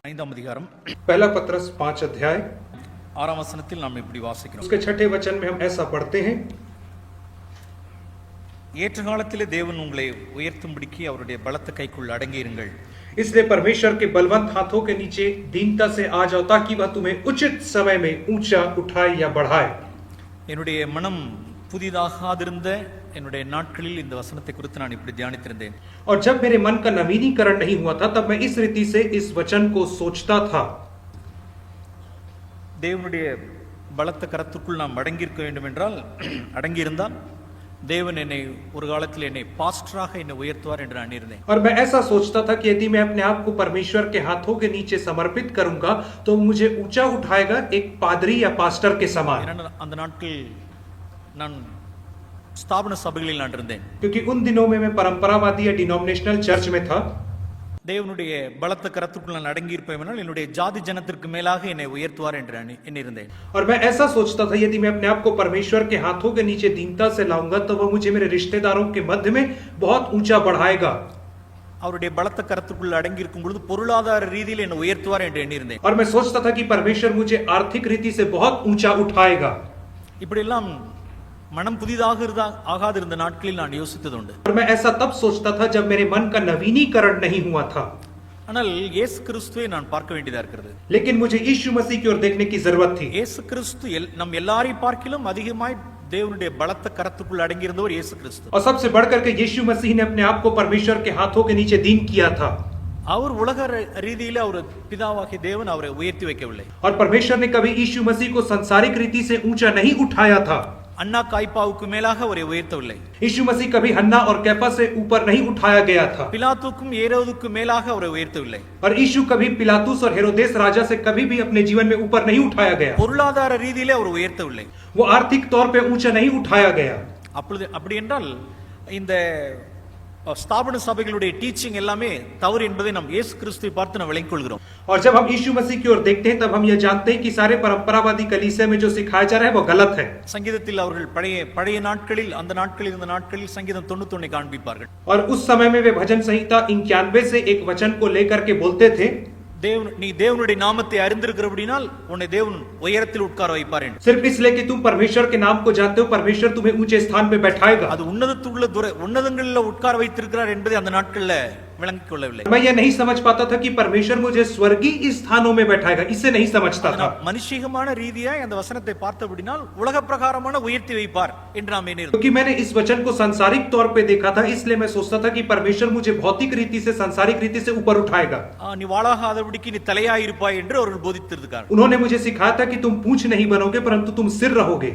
ஐந்தாம் அதிகாரம் पहला पत्रस 5 अध्याय 6ஆம் வசனத்தில் நாம் இப்படி வாசிக்கிறோம். उसके छठे वचन में हम ऐसा पढ़ते हैं, ஏற்ற காலத்திலே தேவன் உங்களை உயர்த்தும்படிக்கு அவருடைய பலத்த கைக்குள் அடங்கியிருங்கள். इसलिए परमेश्वर के बलवंत हाथों के नीचे दीनता से आ जाओ ताकि वह तुम्हें उचित समय में ऊंचा उठाए या बढ़ाए. என்னுடைய மனம் புதிதாகாதிருந்த என்னுடைய நாட்களில் இந்த வசனத்தை குறித்து நான் இப்படி தியானித்திருந்தேன். और जब मेरे मन का नवीनीकरण नहीं हुआ था तब मैं इस रीति से इस वचन को सोचता था. தேவனுடைய பலத்த கரத்துக்குள் நாம் அடங்கியிருக்க வேண்டும் என்றால் அடங்கியிருந்தால் தேவன் என்னை ஒரு காலத்தில் என்னை பாஸ்டராக என்னை உயர்த்துவார் என்று நான் இருந்தேன். और मैं ऐसा सोचता था कि यदि मैं अपने आप को परमेश्वर के हाथों के नीचे समर्पित करूंगा तो मुझे ऊंचा उठाएगा एक पादरी या पास्टर के समान. அந்த நாட்கள் நான் ஸ்தாபன சபைகளில் நான் இருந்தேன். क्योंकि उन दिनों में मैं परंपरावादी या डिनोमिनेशनल चर्च में था. தேவனுடைய பலத்த கரத்துக்குள் நான் அடங்கி இருப்பேன் என்னுடைய ஜாதி ஜனத்திற்கு மேலாக என்னை உயர்த்துவார் என்று எண்ணியிருந்தேன். और मैं ऐसा सोचता था यदि मैं अपने आप को परमेश्वर के हाथों के नीचे दीनता से लाऊंगा तो वह मुझे मेरे रिश्तेदारों के मध्य में बहुत ऊंचा बढ़ाएगा. அவருடைய பலத்த கரத்துக்குள் அடங்கி இருக்கும் பொழுது பொருளாதார ரீதியில் என்னை உயர்த்துவார் என்று எண்ணியிருந்தேன். और मैं सोचता था कि परमेश्वर मुझे आर्थिक रीति से बहुत ऊंचा उठाएगा. இப்படி எல்லாம் மனம் புதிதாக ஆகாதிருந்த நாட்களில் நான் யோசித்தது உண்டு. और मैं ऐसा तब सोचता था जब मेरे मन का नवीनीकरण नहीं हुआ था. ஆனால் இயேசு கிறிஸ்துவை நான் பார்க்க வேண்டியதா இருக்கிறது. लेकिन मुझे यीशु मसीह की ओर देखने की जरूरत थी. இயேசு கிறிஸ்து நம் எல்லாரையும் பார்க்கிலும் அதிகமாய் தேவனுடைய பலத்த கரத்துக்குள் அடங்கி இருந்தவர் இயேசு கிறிஸ்து. और सबसे बढ़कर के यीशु मसीह ने अपने आप को परमेश्वर के हाथों के नीचे दीन किया था. அவர் உலக ரீதியில அவர் பிதாவாகிய தேவன் அவரை உயர்த்தி வைக்கவில்லை. और परमेश्वर ने कभी यीशु मसीह को सांसारिक रीति से ऊंचा नहीं उठाया था. अन्ना काइपाவுக்கு மேலாக அவரை உயர்த்தவில்லை. यीशु मसीह कभी हन्ना और कैफा से ऊपर नहीं उठाया गया था. பிலாத்துக்கும் ஏரோதுக்கும் மேலாக அவரை உயர்த்தவில்லை. और यीशु कभी पिलातुस और हेरोदेस राजा से कभी भी अपने जीवन में ऊपर नहीं उठाया गया. பொருளாதார ரீதியிலே அவர் உயர்த்தவில்லை. वो आर्थिक तौर पे ऊंचा नहीं उठाया गया. அப்படி என்றால் இந்த ஸ்தாபன சபைகளுடைய டீச்சிங் எல்லாமே தவறு என்பதை நாம் இயேசு கிறிஸ்துவை பார்த்து நாம் விளங்கிக் கொள்கிறோம். और जब हम यीशु मसीह की ओर देखते हैं तब हम यह जानते हैं कि सारे परंपरावादी कलीसिया में जो सिखाया जा रहा है वो गलत है. சங்கீதத்தில் அவர்கள் பழைய நாட்களில் அந்த நாட்களில் இந்த நாட்களில் சங்கீதம் 91 காண்பிப்பார்கள். और उस समय में वे भजन संहिता 91 से एक वचन को लेकर के बोलते थे, நீ தேவனுடைய நாமத்தை அறிந்திருக்கிறபடியால் உன்னை தேவன் உயரத்தில் உட்கார வைப்பார் என்று. सिर्फ इसलिए कि तुम परमेश्वर के नाम को जानते हो परमेश्वर तुम्हें ऊंचे स्थान पे बैठाएगा. அது உன்னதங்களில் உட்கார வைத்திருக்கிறார் என்பதை அந்த நாட்கள்ல விளங்கிக் கொள்ளவில்லை. मैं ये नहीं समझ पाता था कि परमेश्वर मुझे स्वर्गीय स्थानों में बैठाएगा, इसे नहीं समझता था. மனுஷிகமான ரீதியாய் அந்த வசனத்தை பார்த்தபடியால் உலக பிரகாரமான உயர்த்தி வைப்பார் என்று நாம் எண்ணினோம். क्योंकि मैंने इस वचन को सांसारिक तौर पे देखा था इसलिए मैं सोचता था कि परमेश्वर मुझे भौतिक रीति से सांसारिक रीति से ऊपर उठाएगा. நீ வாளாகாதபடிக்கு நீ தலையாய் இருப்பாய் என்று அவர்கள் போதித்திருக்கிறார்கள். उन्होंने मुझे सिखाया था कि तुम पूंछ नहीं बनोगे परंतु तुम सिर रहोगे.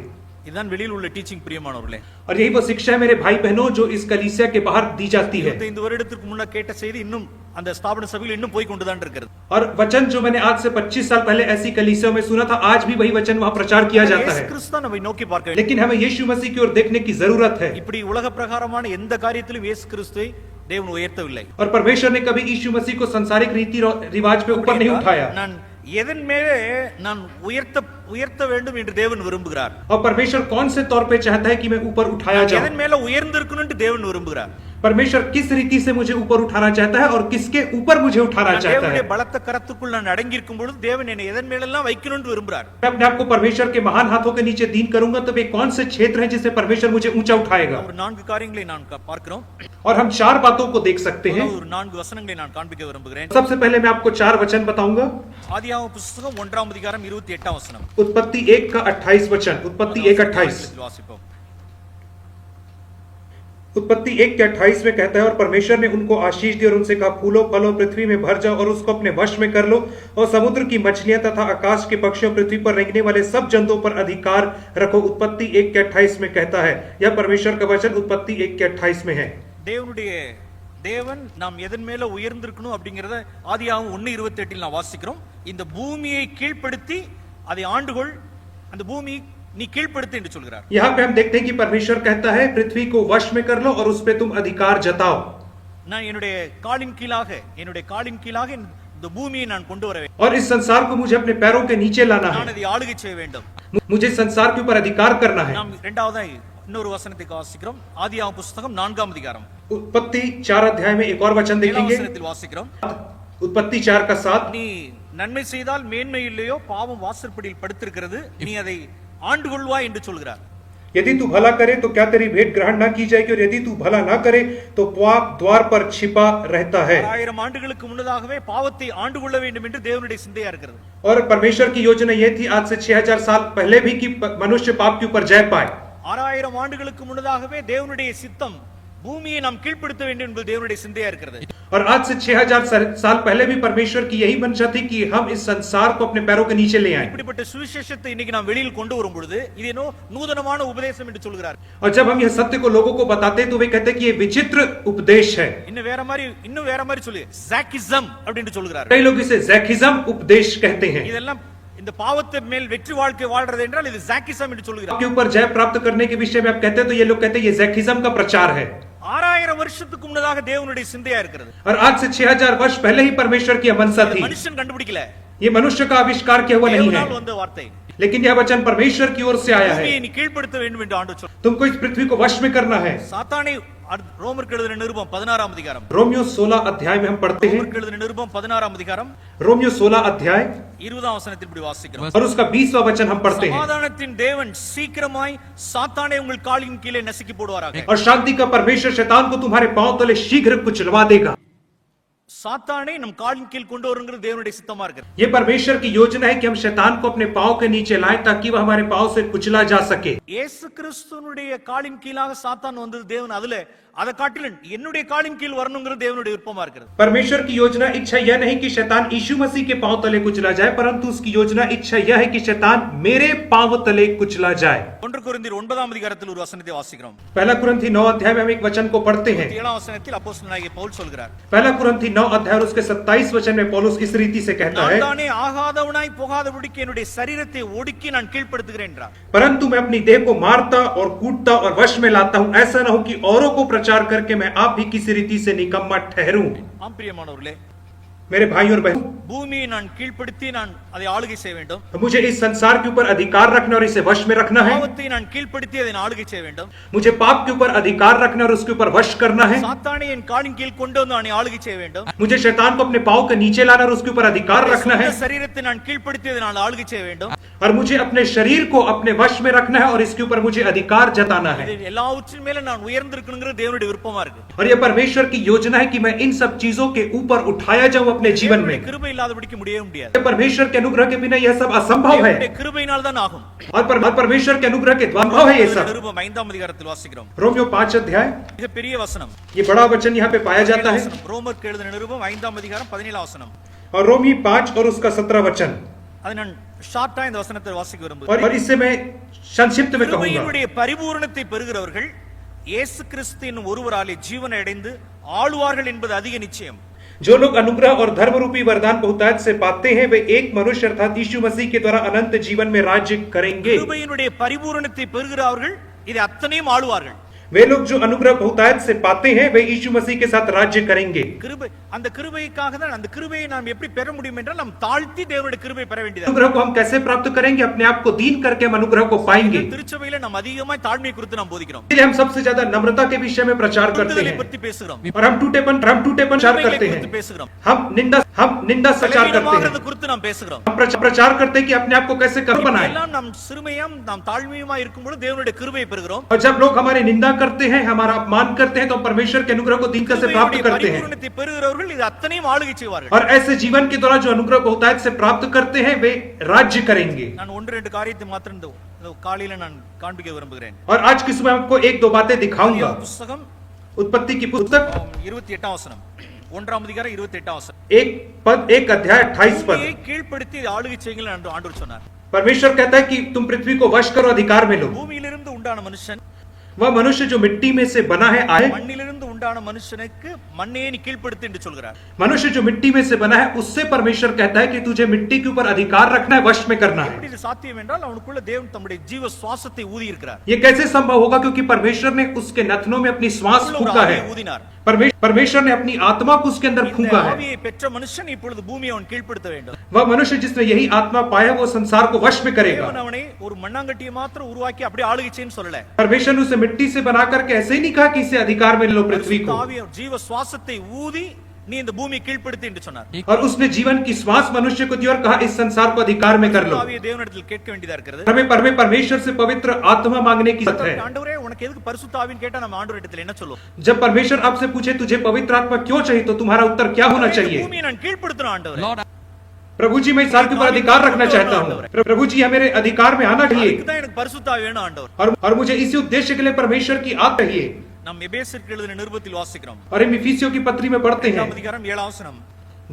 இதுதான் வெளியில் உள்ள டீச்சிங் பிரியமானவர்களே. और यही वो शिक्षा है मेरे भाई बहनों जो इस कलीसिया के बाहर दी जाती है. 25 வருடத்துக்கு முன்ன கேட்ட செய்தி இன்னும் அந்த ஸ்தாபன சபையில் இன்னும் போய் கொண்டுதான் இருக்கிறது. और वचन जो मैंने आज से 25 साल पहले ऐसी कलीसियाओं में सुना था आज भी वही वचन वहां प्रचार किया जाता है. இயேசு கிறிஸ்து நம்மை நோக்கி பார்க்க வேண்டும். लेकिन हमें यीशु मसीह की ओर देखने की जरूरत है. இப்படி உலக பிரகாரமான எந்த காரியத்திலும் இயேசு கிறிஸ்துவை தேவன் உயர்த்தவில்லை. और परमेश्वर ने कभी यीशु मसीह को सांसारिक रीति रिवाज पे ऊपर नहीं उठाया. நான் எதன் மேலே நான் உயர்த்த வேண்டும் என்று தேவன் விரும்புகிறார். और परमेश्वर कौन से तौर पे चाहता है कि मैं ऊपर उठाया जाऊं. எதன் மேல உயர்ந்திருக்கணும் என்று தேவன் விரும்புகிறார். परमेश्वर किस रीति से मुझे ऊपर उठाना चाहता है और किसके ऊपर मुझे उठाना चाहता है. தேவனுடைய பலத்த கரத்துக்குள் நான் அடங்கி இருக்கும் பொழுது தேவன் என்னை எதன் மேலெல்லாம் வைக்கணும் என்று விரும்புகிறார். मैं अपने आप को परमेश्वर के महान हाथों के नीचे दीन करूंगा तब ये कौन से क्षेत्र है जिसे परमेश्वर मुझे ऊंचा उठाएगा. ஒரு 4 காரியங்களை நான் பார்க்கிறோம். और हम 4 बातों को देख सकते हैं. ஒரு 4 வசனங்களை நான் காண்பிக்க விரும்புகிறேன். सबसे पहले मैं आपको 4 वचन बताऊंगा. ஆதியாகம புத்தகம் 1ஆம் அதிகாரம் 28ஆம் வசனம். उत्पत्ति 1 का 28 वचन. उत्पत्ति 1:28. வாசிப்போம். उत्पत्ति 1 के 28 में कहता है और परमेश्वर ने उनको आशीष दी और उनसे कहा फूलो फलो पृथ्वी में भर जाओ और उसको अपने वश में कर लो और समुद्र की मछलियां तथा आकाश के पक्षियों पृथ्वी पर रेंगने वाले सब जंतुओं पर अधिकार रखो. उत्पत्ति 1 के 28 में कहता है. यह परमेश्वर का वचन उत्पत्ति 1 के 28 में है. தேவன் நாம் எதன் மேல உயர்ந்திருக்கணும் அப்படிங்கறத ஆதியாகமம் 1:28 நான் வாசிக்கிறோம். இந்த பூமியை கீழ்ப்படுத்தி அதை ஆண்டுகொள், அந்த பூமி நீ கீழ்ப்படுத்து என்று சொல்கிறார். यहाँ पे हम देखते हैं कि परमेश्वर कहता है पृथ्वी को वश में कर लो और उस पे तुम अधिकार जताओ. நான் என்னுடைய காலின் கீழாக இந்த பூமியை நான் கொண்டு வர வேண்டும். और इस संसार को मुझे अपने पैरों के नीचे लाना है. நான் அதை ஆளுகை செய்ய வேண்டும். मुझे संसार के ऊपर अधिकार करना है. நாம் இரண்டாவதாக இன்னொரு வசனத்தை வாசிக்கிறோம். ஆதியாகம புத்தகம் 4ஆம் அதிகாரம். उत्पत्ति 4 अध्याय में एक और वचन देखेंगे. வசனத்தில் வாசிக்கிறோம். उत्पत्ति 4 का 7. நீ நன்மை செய்தால் மேன்மை இல்லையோ பாவம் வாசற்படியில் படுத்திருக்கிறது நீ அதை ஆண்டு கொள்வாய் என்று சொல்கிறார் यदि तू भला करे तो क्या तेरी भेंट ग्रहण ना की जाएगी और यदि तू भला ना करे तो पाप द्वार पर छिपा रहता है 6000 ஆண்டுகளுக்கு முன்னதாகவே பாவத்தை ஆண்டு கொள்ள வேண்டும் என்று தேவனுடைய சிந்தையா இருக்கிறது और परमेश्वर की योजना यह थी आज से 6000 साल पहले भी कि मनुष्य पाप के ऊपर जय पाए 6000 ஆண்டுகளுக்கு முன்னதாகவே தேவனுடைய சித்தம் பூமியை நாம் கீழ்ப்படுத்த வேண்டும் என்பது தேவனுடைய சிந்தையா இருக்கிறது और आज से 6000 साल पहले भी परमेश्वर की यही मंशा थी कि हम इस संसार को अपने पैरों के नीचे ले आए இப்படிப்பட்ட சுவிசேஷத்தை இன்னைக்கு நாம் வெளியில் கொண்டு வரும் பொழுது இது என்ன நூதனமான உபதேசம் என்று சொல்கிறார் और जब हम यह सत्य को लोगों को बताते हैं तो वे कहते हैं कि ये विचित्र उपदेश है இன்னும் வேற மாதிரி சொல்லு ஜாக்கிசம் அப்படினு சொல்கிறார் कई लोग इसे जैकिज्म उपदेश कहते हैं இதெல்லாம் இந்த பாவத்தின் மேல் வெற்றி வாழ்க்கை வாழ்றது என்றால் இது ஜாக்கிசம் என்று சொல்கிறார் आपके ऊपर जय प्राप्त करने के विषय में आप कहते हैं तो ये लोग कहते हैं ये जैकिज्म का प्रचार है 6000 வருஷத்துக்கு முன்னதாக தேவனுடைய சிந்தையா இருக்கிறது और आज से 6000 वर्ष पहले ही परमेश्वर की मनसा थी மனுஷன் கண்டுபிடிக்கல ये मनुष्य का आविष्कार किया हुआ नहीं है தேவனால் வந்த வார்த்தை लेकिन यह वचन परमेश्वर की ओर से आया है பூமியை நீ கீழ்ப்படுத்த வேண்டும் என்று ஆண்டவர் சொல்றார் तुमको इस पृथ्वी को वश में करना है சாத்தானை ரோமருக்கு எழுதின நிருபம் 16ஆம் அதிகாரம் रोमियो 16 अध्याय में हम पढ़ते हैं ரோமருக்கு எழுதின நிருபம் 16ஆம் அதிகாரம் रोमियो 16 अध्याय 20ஆம் வசனத்தில் இப்படி வாசிக்கிறோம் और उसका 20वां वचन हम पढ़ते हैं சமாதானத்தின் தேவன் சீக்கிரமாய் சாத்தானை உங்கள் காலின் கீழே நசுக்கி போடுவாராக और शांति का परमेश्वर शैतान को तुम्हारे पांव तले शीघ्र कुचलवा देगा சாத்தானை நம் காலின் கீழ் கொண்டு வருங்கிறது தேவனுடைய சித்தமா இருக்கு ये परमेश्वर की योजना है कि हम शैतान को अपने पांव के नीचे लाएं ताकि वह हमारे पांव से कुचला जा सके இயேசு கிறிஸ்துவினுடைய காலின் கீழாக சாத்தான் வந்தது தேவன் அதுல அதை காட்டிலும் என்னுடைய காலின் கீழ் வரணுங்கிறது தேவனுடைய விருப்பமா இருக்கிறது परमेश्वर की योजना इच्छा यह नहीं कि शैतान यीशु मसीह के पांव तले कुचला जाए परंतु उसकी योजना इच्छा यह है कि शैतान मेरे पांव तले कुचला जाए 1 கொரிந்தியர் 9ஆம் அதிகாரத்தில் ஒரு வசனத்தை வாசிக்கிறோம் पहला कुरिन्थी 9 अध्याय में हम एक वचन को पढ़ते हैं 7ஆம் வசனத்தில் அப்போஸ்தலனாகிய பவுல் சொல்கிறார் पहला कुरिन्थी 9 अध्याय और उसके 27 वचन में पौलुस इस रीति से कहता है நான் தானே ஆகாதவனாய் போகாதபடிக்கு என்னுடைய சரீரத்தை ஒடுக்கி நான் கீழ்ப்படுத்துகிறேன் என்றார் परंतु मैं अपनी देह को मारता और कूटता और वश में लाता हूं ऐसा न हो कि औरों को प्रचार करके मैं आप भी किसी रीति से निकम्मा ठहरूं ஆம் பிரியமானவர்களே मेरे भाई और बहन பூமியை நான் கீழ்ப்படுத்தி நான் அதை ஆளுகை செய்ய வேண்டும் मुझे इस संसार के ऊपर अधिकार रखना और इसे वश में रखना है பாவத்தை நான் கீழ்ப்படுத்தி அதை ஆளுகை செய்ய வேண்டும் मुझे पाप के ऊपर अधिकार रखना और उसके ऊपर वश करना है சாத்தானை என் காலின் கீழ் கொண்டு வந்து நான் ஆளுகை செய்ய வேண்டும் मुझे शैतान को अपने पांव के नीचे लाना और उसके ऊपर अधिकार रखना है சொந்த சரீரத்தை நான் கீழ்ப்படுத்தி அதை நான் ஆளுகை செய்ய வேண்டும் और मुझे अपने शरीर को अपने वश में रखना है और इसके ऊपर मुझे अधिकार जताना है இது எல்லாவற்றின் மேல நான் உயர்ந்திருக்கணும்ங்கிறது தேவனுடைய விருப்பமா இருக்கு और यह परमेश्वर की योजना है कि मैं इन सब चीजों के ऊपर उठाया जाऊं अपने जीवन में கிருபை இல்லாதபடிக்கு முடியவே முடியாது यह परमेश्वर के अनुग्रह के बिना यह सब असंभव है தேவனுடைய கிருபையினால் தான் ஆகும் और परमेश्वर के अनुग्रह के द्वारा संभव है ये सब நிருபம் 5ஆம் அதிகாரத்தில் வாசிக்கிறோம் रोमियो 5 अध्याय மிக பெரிய வசனம் ये बड़ा वचन यहाँ पे पाया जाता है ரோமருக்கு எழுதின நிருபம் 5ஆம் அதிகாரம் 17ஆம் வசனம் और रोमी 5 और उसका 17 वचन அதை நான் ஷார்ட்டா இந்த வசனத்தை வாசிக்க விரும்புகிறேன் और इससे मैं संक्षिप्त में कहूंगा கிருபையினுடைய பரிபூரணத்தை பெறுகிறவர்கள் இயேசு கிறிஸ்து என்னும் ஒருவராலே ஜீவனை அடைந்து ஆளுவார்கள் என்பது அதிக நிச்சயம் जो लोग अनुग्रह और धर्म रूपी वरदान बहुतायत से पाते हैं वे एक मनुष्य अर्थात यीशु मसीह के द्वारा अनंत जीवन में राज्य करेंगे கிருபையினுடைய பரிபூரணத்தை பெறுகிறவர்கள் இது அத்தனையும் ஆளுவார்கள் वे लोग जो अनुग्रह बहुतायत से पाते हैं वे यीशु मसीह के साथ राज्य करेंगे கிருபை அந்த கிருபைக்காக தான் அந்த கிருபையை நாம் எப்படி பெற முடியும் என்றால் நாம் தாழ்த்தி தேவனுடைய கிருபை பெற வேண்டியது अनुग्रह को हम कैसे प्राप्त करेंगे अपने आप को दीन करके हम अनुग्रह को पाएंगे திருச்சபையில நாம் அதிகமாக தாழ்மையை குறித்து நாம் போதிக்கிறோம் इसलिए हम सबसे ज्यादा नम्रता के विषय में प्रचार करते உந்துதலை हैं பற்றி பேசுகிறோம் और हम टूटेपन प्रचार கிருபைகளை करते குறித்து हैं பேசுகிறோம் हम निंदा प्रचार करते பலவீனமாகிறது हैं குறித்து நாம் பேசுகிறோம் हम प्रचार करते हैं कि अपने आप को कैसे कर बनाए எல்லாம் நாம் சிறுமையாம் நாம் தாழ்மையுமா இருக்கும்போது தேவனுடைய கிருபையை பெறுகிறோம் और जब लोग हमारी निंदा करते हैं हमारा अपमान करते हैं तो हम परमेश्वर के अनुग्रह को दीनता से प्राप्त கிருபையினுடைய करते हैं பரிபூரணத்தை பெறுகிறவர்கள் இது அத்தனையும் ஆளுகை செய்வார்கள் और ऐसे जीवन के द्वारा जो अनुग्रह बहुतायत से प्राप्त करते हैं वे राज्य करेंगे நான் ஒன்று ரெண்டு காரியத்தை மாத்திரம் இந்த காலையில நான் காண்பிக்க விரும்புகிறேன் और आज की सुबह आपको एक दो बातें दिखाऊंगा புத்தகம் उत्पत्ति की पुस्तक 28ஆம் வசனம் 1ஆம் அதிகாரம் 28ஆம் வசனம் एक अध्याय 28 पद பூமியை கீழ்ப்படுத்தி ஆளுகை செய்யுங்கள் என்று ஆண்டவர் சொன்னார் परमेश्वर कहता है कि तुम पृथ्वी को वश करो अधिकार में लो பூமியிலிருந்து உண்டான மனுஷன் वह मनुष्य जो मिट्टी में से बना है आए மண்ணிலிருந்து உண்டான மனுஷனுக்கு மண்ணையே நீ கீழ்ப்படுத்து என்று சொல்கிறார் मनुष्य जो मिट्टी में से बना है उससे परमेश्वर कहता है कि तुझे मिट्टी के ऊपर अधिकार रखना है वश में करना है எப்படி இது சாத்தியம் என்றால் அவனுக்குள்ள தேவன் தம்முடைய ஜீவ சுவாசத்தை ஊதி இருக்கிறார் ये कैसे संभव होगा क्योंकि परमेश्वर ने उसके नथनों में अपनी श्वास ஒரு फूका है ஆவியை ஊதினார் परमेश्वर ने अपनी आत्मा को उसके अंदर இந்த फूका है ஆவியை பெற்ற மனுஷன் இப்பொழுது பூமியை அவன் கீழ்ப்படுத்த வேண்டும் वह मनुष्य जिसने यही आत्मा पाया वो संसार को वश में करेगा தேவன் அவனை ஒரு மண்ணாங்கட்டியை மாத்திரம் உருவாக்கி அப்படியே ஆளுகை செய்யன்னு சொல்லல परमेश्वर ने उसे मिट्टी से बना करके ऐसे ही नहीं कहा कि इसे अधिकार में ले लो पृथ्वी को ஆவியை ஜீவ சுவாசத்தை ஊதி நீ இந்த பூமியை கீழ்ப்படுத்து என்று சொன்னார். और उसने जीवन की श्वास मनुष्य को दी और कहा इस संसार को अधिकार में कर लो. ஆவியை தேவனிடத்தில் கேட்க வேண்டியதா இருக்கிறது. हमें परमेश्वर से पवित्र आत्मा मांगने की जरूरत है. ஆண்டவரே உனக்கு எதுக்கு பரிசுத்த ஆவின்னு கேட்டா நம்ம ஆண்டவரிடத்தில் என்ன சொல்லுவோம்? जब परमेश्वर आपसे पूछे तुझे पवित्र आत्मा क्यों चाहिए तो तुम्हारा उत्तर क्या होना चाहिए? பூமியை நான் கீழ்ப்படுத்தணும் ஆண்டவரே. प्रभु जी मैं इस साल के ऊपर अधिकार रखना चाहता हूँ. प्रभु जी मेरे अधिकार में आना चाहिए. அதுக்கு தான் எனக்கு பரிசுத்த ஆவி வேணும் ஆண்டவர். और मुझे इसी उद्देश्य के लिए परमेश्वर की आत्मा चाहिए. நாம் எபேசியருக்கு எழுதின நிருபத்தில் வாசிக்கிறோம். और हम इफिसियों की पत्री में पढ़ते हैं. அதிகாரம் 7 वचனம்.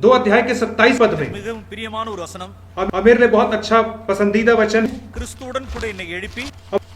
2 अध्याय के 27 पद में. மிகவும் பிரியமான ஒரு வசனம். और मेरे लिए बहुत अच्छा पसंदीदा वचन. கிறிஸ்துவுடன் கூட என்னை எழுப்பி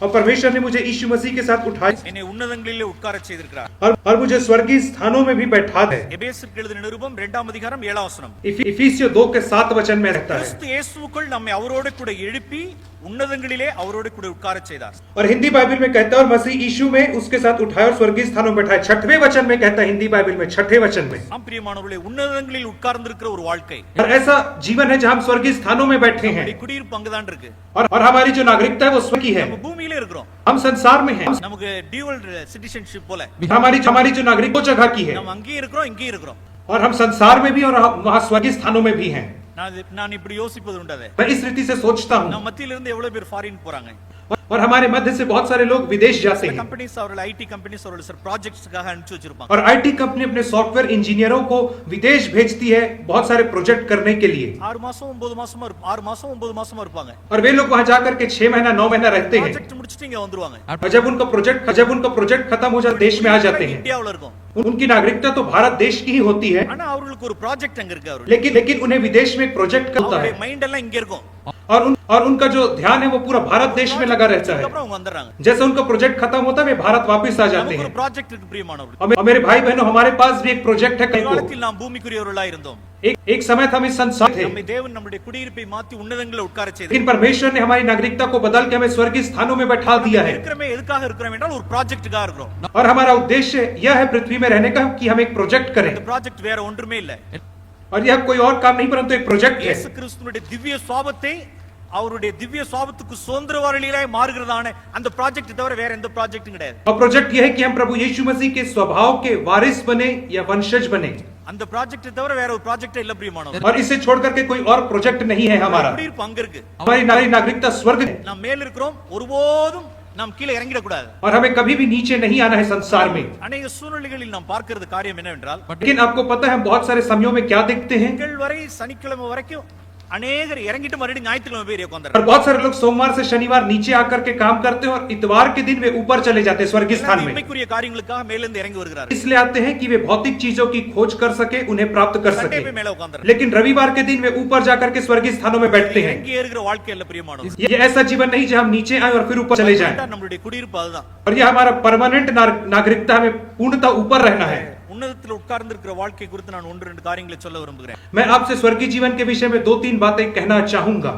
और परमेश्वर ने मुझे यीशु मसीह के साथ उठाया. என்னை உன்னதங்களிலே உட்காரச் செய்திருக்கிறார். और मुझे स्वर्गीय स्थानों में भी बैठा है. எபேசியருக்கு எழுதின நிருபம் 2 அதிகாரம் 7 वचனம். इफिसियों 2 के 7 वचन में रहता है. கிறிஸ்து இயேசுவுக்குள் நம்மை அவரோடு கூட எழுப்பி உன்னதங்களிலே அவரோடு கூட உட்காரச் செய்தார். और हिंदी बाइबल में कहता है और मसीह यीशु में उसके साथ उठाया और स्वर्गीय स्थानों में बैठाया. 6वें वचन में कहता है हिंदी बाइबल में 6ठे वचन में. ஆம் பிரியமானவர்களே உன்னதங்களில் உட்கார்ந்திருக்கிற ஒரு வாழ்க்கை. और ऐसा जीवन है जहां हम स्वर्गीय स्थानों में बैठे हैं. நம்முடைய குடியிருப்பு அங்கதான் இருக்கு. और हमारी जो नागरिकता है वो स्वर्ग की है. நம்ம பூமியிலே இருக்கிறோம். हम संसार में हैं. நமக்கு டியூவல் சிட்டிசன்ஷிப் போல. हमारी जो नागरिक वो जगह की है. நம்ம அங்கேயும் இருக்கிறோம் இங்கேயும் இருக்கிறோம். और हम संसार में भी और वहां स्वर्गीय स्थानों में भी हैं. நான் இப்படி யோசிப்பது உண்டது. मैं इस रीति से सोचता हूँ. நம்ம மத்தியில இருந்து எவ்வளவு பேர் ஃபாரின் போறாங்க. और हमारे मध्य से बहुत सारे लोग विदेश जाते हैं. कंपनीज और आईटी कंपनीज और सर प्रोजेक्ट्सக்காக அனுப்பிச்சு வச்சிருப்பாங்க. और आईटी कंपनी अपने सॉफ्टवेयर इंजीनियरों को विदेश भेजती है बहुत सारे प्रोजेक्ट करने के लिए. 6 மாசம் 9 மாசமா இருப்பாங்க. और वे लोग वहां जाकर के 6 महीना 9 महीना रहते हैं. प्रोजेक्ट முடிச்சிட்டு இங்க வந்துருவாங்க. और जब उनका प्रोजेक्ट खत्म हो जाता देश में आ जाते हैं. இந்தியாவுல இருக்கும். उनकी नागरिकता तो भारत देश की ही होती है. ஆனா அவங்களுக்கு ஒரு ப்ராஜெக்ட் அங்க இருக்கு அவருக்கு. लेकिन उन्हें विदेश में एक प्रोजेक्ट होता है. மைண்ட் எல்லாம் इங்க இருக்கும். और उनका जो ध्यान है वो पूरा भारत देश में लगा रहता है. जैसे उनका प्रोजेक्ट खत्म होता है वे भारत वापस आ जाते हैं. और मेरे भाई बहनों हमारे पास भी एक प्रोजेक्ट है. एक समय था हम इस संसार थे. लेकिन परमेश्वर ने हमारी नागरिकता को बदल के हमें स्वर्गीय स्थानों में बैठा दिया है. और हमारा उद्देश्य यह है पृथ्वी में रहने का कि हम एक प्रोजेक्ट करें. और यह कोई और काम नहीं परंतु एक प्रोजेक्ट है. திவ்ய சுவாபத்தை அவருடைய திவ்ய சுவாபத்துக்கு சுதந்திரவாளிகளாய் மாறுகிறதான அந்த ப்ராஜெக்ட் தவிர வேற எந்த ப்ராஜெக்ட்டும் கிடையாது. और प्रोजेक्ट यह है कि हम प्रभु यीशु मसीह के स्वभाव के वारिस बने या वंशज बने. அந்த ப்ராஜெக்ட் தவிர வேற ஒரு ப்ராஜெக்ட் இல்ல பிரியமானவர்களே. और इसे छोड़ करके कोई और प्रोजेक्ट नहीं है हमारा. அங்க இருக்கு. हमारी नागरिकता स्वर्ग है. நாம் மேல இருக்கிறோம் ஒருபோதும் நாம் கீழே இறங்கிட கூடாது. और हमें कभी भी नीचे नहीं आना है संसार में. अनेक சூழ்நிலைகளில் நாம் பார்க்கிறது காரியம் என்னவென்றால் लेकिन आपको पता है हम बहुत सारे समयों में क्या देखते हैं. திங்கள் வரை சனிக்கிழமை வரைக்கும் अनेक इरंगिட்டு மறுபடியும் ஞாயிற்றுக்கிழமை போய் உட்கார்ந்துறாங்க. और बहुत सारे लोग सोमवार से शनिवार नीचे आकर के काम करते हैं और इतवार के दिन वे ऊपर चले जाते हैं स्वर्गीय स्थान में. இம்மைக்குரிய காரியங்களுக்காக மேல இருந்து இறங்கி வருகிறார்கள். इसलिए आते हैं कि वे भौतिक चीजों की खोज कर सके उन्हें प्राप्त कर सके. लेकिन रविवार के दिन वे ऊपर जाकर के स्वर्गीय स्थानों में बैठते हैं. இறங்கி ஏறுகிற வாழ்க்கை இல்ல பிரியமானவர்களே. ये ऐसा जीवन नहीं जहां हम नीचे आए और फिर ऊपर चले जाएं. நம்மளுடைய குடியிருப்பு அதுதான். और ये हमारा परमानेंट नागरिकता हमें पूर्णतः ऊपर रहना है. உன்னதத்தில் உட்கார்ந்திருக்கிற வாழ்க்கை குறித்து நான் 1-2 காரியங்களை சொல்ல விரும்புகிறேன். मैं आपसे स्वर्गीय जीवन के विषय में 2-3 बातें कहना चाहूंगा.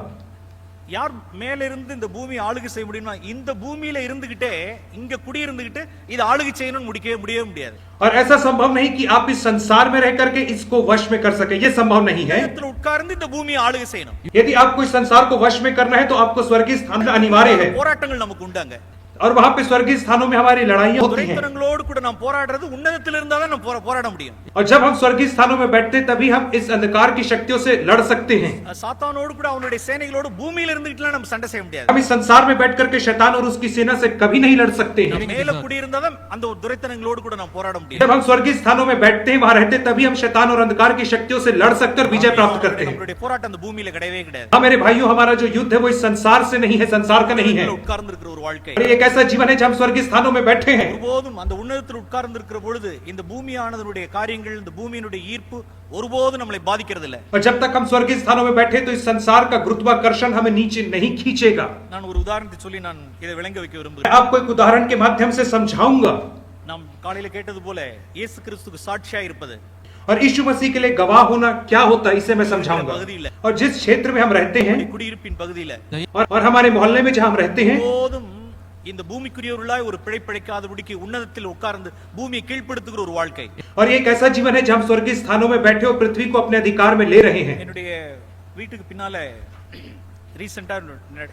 யார் மேல இருந்து இந்த பூமியை ஆளுகை செய்ய முடியுமா? இந்த பூமியில இருந்துகிட்டே இங்க குடி இருந்துகிட்டு இது ஆளுகை செய்யணும்னு முடியவே முடியாது. और ऐसा संभव नहीं कि आप इस संसार में रह करके इसको वश में कर सके. ये संभव नहीं है. உட்கார்ந்து இந்த பூமியை ஆளுகை செய்யணும். यदि आपको इस संसार को वश में करना है तो आपको स्वर्गीय स्थान अनिवार्य है. போராட்டங்கள் நமக்கு உண்டாங்க. और वहां पे स्वर्गीय स्थानों में हमारी लड़ाइयां होती हैं. துரைத்தனங்களோடு கூட நாம் போராடுறது உன்னதத்தில் இருந்தா தான் நாம் போராட முடியும். और जब हम स्वर्गीय स्थानों में बैठते तभी हम इस अंधकार की शक्तियों से लड़ सकते हैं. சாத்தானோடு கூட அவனுடைய சேனைகளோடு பூமியில இருந்துகிட்டலாம் நம்ம சண்டை செய்ய முடியாது. हम इस संसार में बैठ करके शैतान और उसकी सेना से कभी नहीं लड़ सकते हैं. மேல குடி இருந்தா தான் அந்த துரைத்தனங்களோடு கூட நாம் போராட முடியும். जब हम स्वर्गीय स्थानों में बैठते हैं वहां रहते तभी हम शैतान और अंधकार की शक्तियों से लड़ सकते और विजय प्राप्त करते हैं. நம்மளுடைய போராட்டம் அந்த பூமியில கிடையவே கிடையாது. हाँ मेरे भाइयों हमारा जो युद्ध है वो इस संसार से नहीं है, संसार का नहीं है. உட்கார்ந்திருக்கிற ஒரு வாழ்க்கை. एक ऐसा जीवन है जब हम स्वर्गीय स्थानों में बैठे हैं. ஒருபோதும் அந்த உன்னதத்தில் உட்கார்ந்திருக்கிற பொழுது இந்த பூமியானதனுடைய காரியங்கள் இந்த பூமியினுடைய ஈர்ப்பு ஒருபோதும் நம்மளை பாதிக்கிறது இல்ல. और जब तक हम स्वर्गीय स्थानों में बैठे तो इस संसार का गुरुत्वाकर्षण हमें नीचे नहीं खींचेगा. நான் ஒரு உதாரணத்தை சொல்லி நான் இதை விளங்க வைக்க விரும்புகிறேன். आपको एक उदाहरण के माध्यम से समझाऊंगा. நாம் காலையில கேட்டது போல இயேசु கிறிஸ்துவுக்கு சாட்சியா இருப்பது और यीशु मसीह के लिए गवाह होना क्या होता है इसे मैं समझाऊंगा. और जिस क्षेत्र में हम रहते हैं குடியிருப்பின் பகுதியில और हमारे मोहल्ले में जहां हम रहते हैं போதும் இந்த பூமிக்குரியவர்களாய் ஒரு பிழைப்பிழைக்காதபடிக்கு உன்னதத்தில் உட்கார்ந்து பூமியை கீழ்ப்படுத்துகிற ஒரு வாழ்க்கை. और ये एक ऐसा जीवन है जहां हम स्वर्गीय स्थानों में बैठे और पृथ्वी को अपने अधिकार में ले रहे हैं. என்னுடைய வீட்டுக்கு பின்னால ரீசெண்டா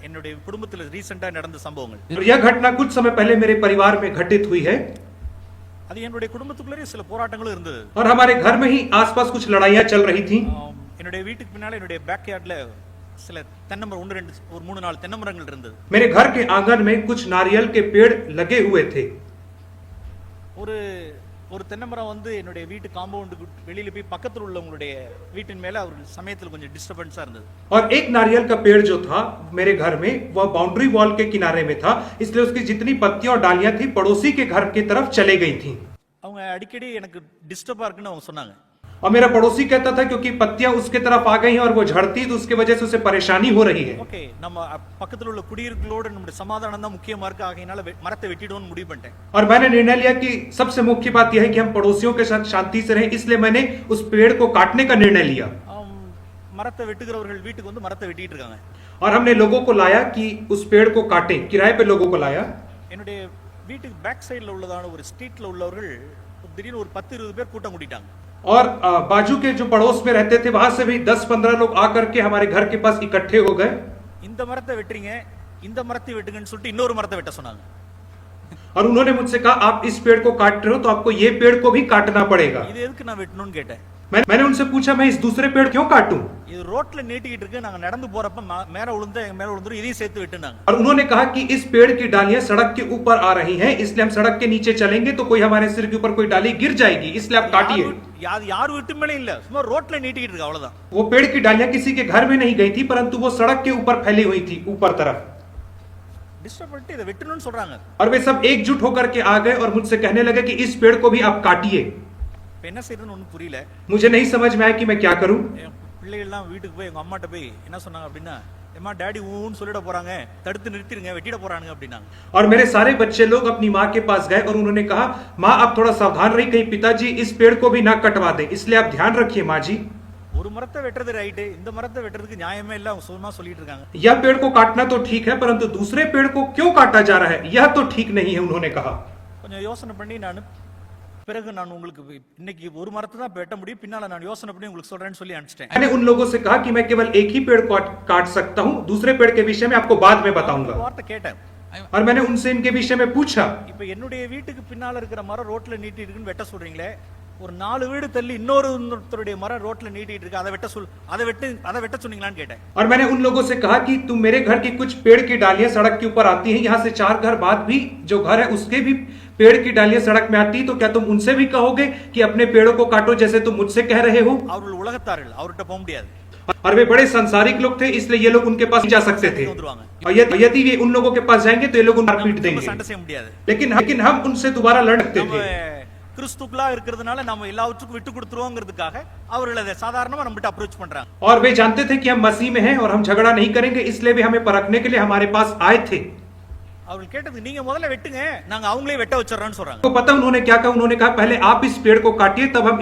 என்னுடைய குடும்பத்துல ரீசெண்டா நடந்த சம்பவங்கள். और यह घटना कुछ समय पहले मेरे परिवार में घटित हुई है. அது என்னுடைய குடும்பத்துக்குள்ளே சில போராட்டங்களும் இருந்தது. और हमारे घर में ही आसपास कुछ लड़ाइयां चल रही थी। என்னுடைய வீட்டுக்கு பின்னால என்னுடைய பேக் யார்ட்ல சில தென்னமரம் 1 2 ஒரு 3 4 தென்னமரங்கள் இருந்தது. मेरे घर के आंगन में कुछ नारियल के पेड़ लगे हुए थे। ஒரு ஒரு தென்னமரம் வந்து என்னுடைய வீட்டு காம்பவுண்டுக்கு வெளியில போய் பக்கத்துல உள்ளவங்களுடைய வீட்டின் மேல அவர்கள் சமயத்துல கொஞ்சம் டிஸ்டர்பன்ஸா இருந்தது. और एक नारियल का पेड़ जो था मेरे घर में वह बाउंड्री वॉल के किनारे में था, इसलिए उसकी जितनी पत्तियां और डालियां थी पड़ोसी के घर की तरफ चले गई थी। அவங்க அடிக்கடி எனக்கு டிஸ்டர்பா இருக்குன்னு அவங்க சொன்னாங்க. और मेरा पड़ोसी कहता था क्योंकि पत्तियां उसके तरफ आ गई हैं और वो झड़ती तो उसके वजह से उसे परेशानी हो रही है। ஓகே, நம்ம பக்கத்துல உள்ள குடியிருப்புகளோட நம்முடைய சமாதானம் தான் முக்கியமா இருக்கு, ஆகையினால மரத்தை வெட்டிடுவோம்னு முடிவு பண்ணிட்டேன். और मैंने निर्णय लिया कि सबसे मुख्य बात यह है कि हम पड़ोसियों के साथ शांति से रहें, इसलिए मैंने उस पेड़ को काटने का निर्णय लिया। மரத்தை வெட்டுகிறவர்கள் வீட்டுக்கு வந்து மரத்தை வெட்டிட்டு இருக்காங்க. और हमने लोगों को लाया कि उस पेड़ को काटें, किराए पे लोगों को लाया। என்னுடைய வீட்டுக்கு பேக் சைடுல உள்ளதான ஒரு ஸ்ட்ரீட்ல உள்ளவர்கள் திடீர்னு ஒரு 10 20 பேர் கூட்டம் கூட்டிட்டாங்க. और बाजू के जो पड़ोस में रहते थे वहां से भी 10-15 लोग आकर के हमारे घर के पास इकट्ठे हो गए। இந்த மரத்தை வெட்டுறீங்க, இந்த மரத்தை வெட்டுங்கன்னு சொல்லிட்டு இன்னொரு மரத்தை வெட்ட சொன்னாங்க. और उन्होंने मुझसे कहा आप इस पेड़ को काट रहे हो तो आपको ये पेड़ को भी काटना पड़ेगा। இது எதுக்கு நான் வெட்டணும்னு கேட்டேன். मैंने उनसे पूछा मैं इस दूसरे पेड़ क्यों काटूं? இது ரோட்ல நீட்டிக்கிட்டு இருக்கு, நாங்க நடந்து போறப்ப மேல விழுந்துரும், இதையும் சேர்த்து வெட்டுனாங்க. और उन्होंने कहा कि इस पेड़ की डालियां सड़क के ऊपर आ रही हैं, इसलिए हम सड़क के नीचे चलेंगे तो कोई हमारे सिर के ऊपर कोई डाली गिर जाएगी, इसलिए आप काटिए। யார் வீட்டு மேலே இல்ல, சும்மா ரோட்ல நீட்டிக்கிட்டு இருக்கு, அவ்வளவுதான். वो पेड़ की डालियां किसी के घर में नहीं गई थी, परंतु वो सड़क के ऊपर फैली हुई थी ऊपर तरफ। டிஸ்டர்ப் பண்ணிட்டு இதை வெட்டணும்னு சொல்றாங்க. और वे सब एकजुट होकर के आ गए और मुझसे कहने लगे कि इस पेड़ को भी आप काटिए। என்ன செய்யறதுன்னு ஒன்றும் புரியல. मुझे नहीं समझ में आया कि मैं क्या करूं। பிள்ளைகள்லாம் வீட்டுக்கு போய் எங்க அம்மாட்ட போய் என்ன சொன்னாங்க அப்படின்னா, அம்மா டாடி ஊன்னு சொல்லிட போறாங்க, தடுத்து நிறுத்திடுங்க, வெட்டிட போறாங்க அப்படின்னாங்க. और मेरे सारे बच्चे लोग अपनी माँ के पास गए और उन्होंने कहा माँ आप थोड़ा सावधान रहिए, कहीं पिताजी इस पेड़ को भी ना कटवा दे, इसलिए आप ध्यान रखिए माँ जी। ஒரு மரத்தை வெட்டுறது ரைட்டு, இந்த மரத்தை வெட்டுறதுக்கு நியாயமே இல்ல, அவங்க சும்மா சொல்லிட்டு இருக்காங்க. यह पेड़ को काटना तो ठीक है, परंतु दूसरे पेड़ को क्यों काटा जा रहा है यह तो ठीक नहीं है, उन्होंने कहा। கொஞ்சம் யோசனை பண்ணி பிறகு நான் உங்களுக்கு இன்னைக்கு ஒரு மரத்தை தான் வெட்ட முடியும், பின்னால நான் யோசனை பண்ணி உங்களுக்கு சொல்றேன்னு சொல்லி அனுப்பிச்சிட்டேன். मैंने उन लोगों से कहा कि मैं केवल एक ही पेड़ को काट सकता हूं, दूसरे पेड़ के विषय में आपको बाद में बताऊंगा। வார்த்தை கேட்டேன். और मैंने उनसे इनके विषय में पूछा। இப்போ என்னுடைய வீட்டுக்கு பின்னால இருக்கிற மரம் ரோட்ல நீட்டி இருக்குன்னு வெட்ட சொல்றீங்களே, ஒரு 4 வீடு தள்ளி இன்னொருத்தருடைய மரம் ரோட்ல நீட்டிட்டு இருக்கு, அதை வெட்ட சொன்னீங்களான்னு கேட்டேன். और मैंने उन लोगों से कहा कि तुम मेरे घर की कुछ पेड़ की डालियां सड़क के ऊपर आती हैं, यहाँ से 4 घर बाद भी जो घर है उसके भी पेड़ की डालियां सड़क में आती, तो क्या तुम उनसे भी कहोगे कि अपने पेड़ों को काटो जैसे तुम मुझसे कह रहे हो? அவர்கள் உலகத்தார்கள், அவர்கிட்ட போக முடியாது. और वे बड़े सांसारिक लोग थे, इसलिए ये लोग उनके पास जा सकते थे, और यदि वे उन लोगों के पास जाएंगे तो ये लोग उन्हें पीट देंगे। சண்டை செய்ய முடியாது. लेकिन हम उनसे दोबारा लड़ सकते थे। கிறிஸ்துக்குள்ளா இருக்கிறதுனால நம்ம எல்லாவற்றுக்கும் விட்டு கொடுத்துருவோங்கிறதுக்காக அவர்கள் அதை சாதாரணமா நம்மகிட்ட அப்ரோச் பண்றாங்க. और वे जानते थे कि हम मसीह में हैं और हम झगड़ा नहीं करेंगे, इसलिए वे हमें परखने के लिए हमारे पास आए थे। அவர்கள் கேட்டது நீங்க முதல்ல வெட்டுங்க, நாங்க அவங்களே வெட்ட வச்சிரறோம்னு சொல்றாங்க. तो पता उन्होंने क्या कहा? उन्होंने कहा पहले आप इस पेड़ को काटिए, तब हम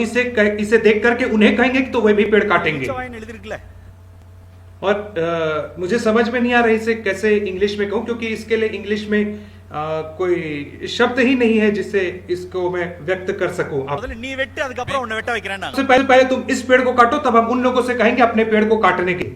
इसे देख करके उन्हें कहेंगे कि तो वे भी पेड़ काटेंगे। எழுதிருக்குல. और मुझे समझ में नहीं आ रहा इसे कैसे इंग्लिश में कहूं, क्योंकि इसके लिए इंग्लिश में कोई शब्द ही नहीं है जिससे इसको मैं व्यक्त कर सकूं। முதல்ல நீ வெட்டு, அதுக்கு அப்புறம் உன்னை வெட்ட வைக்கிறேன் நான். सबसे पहले तुम इस पेड़ को काटो, तब हम उन लोगों से कहेंगे अपने पेड़ को काटने के।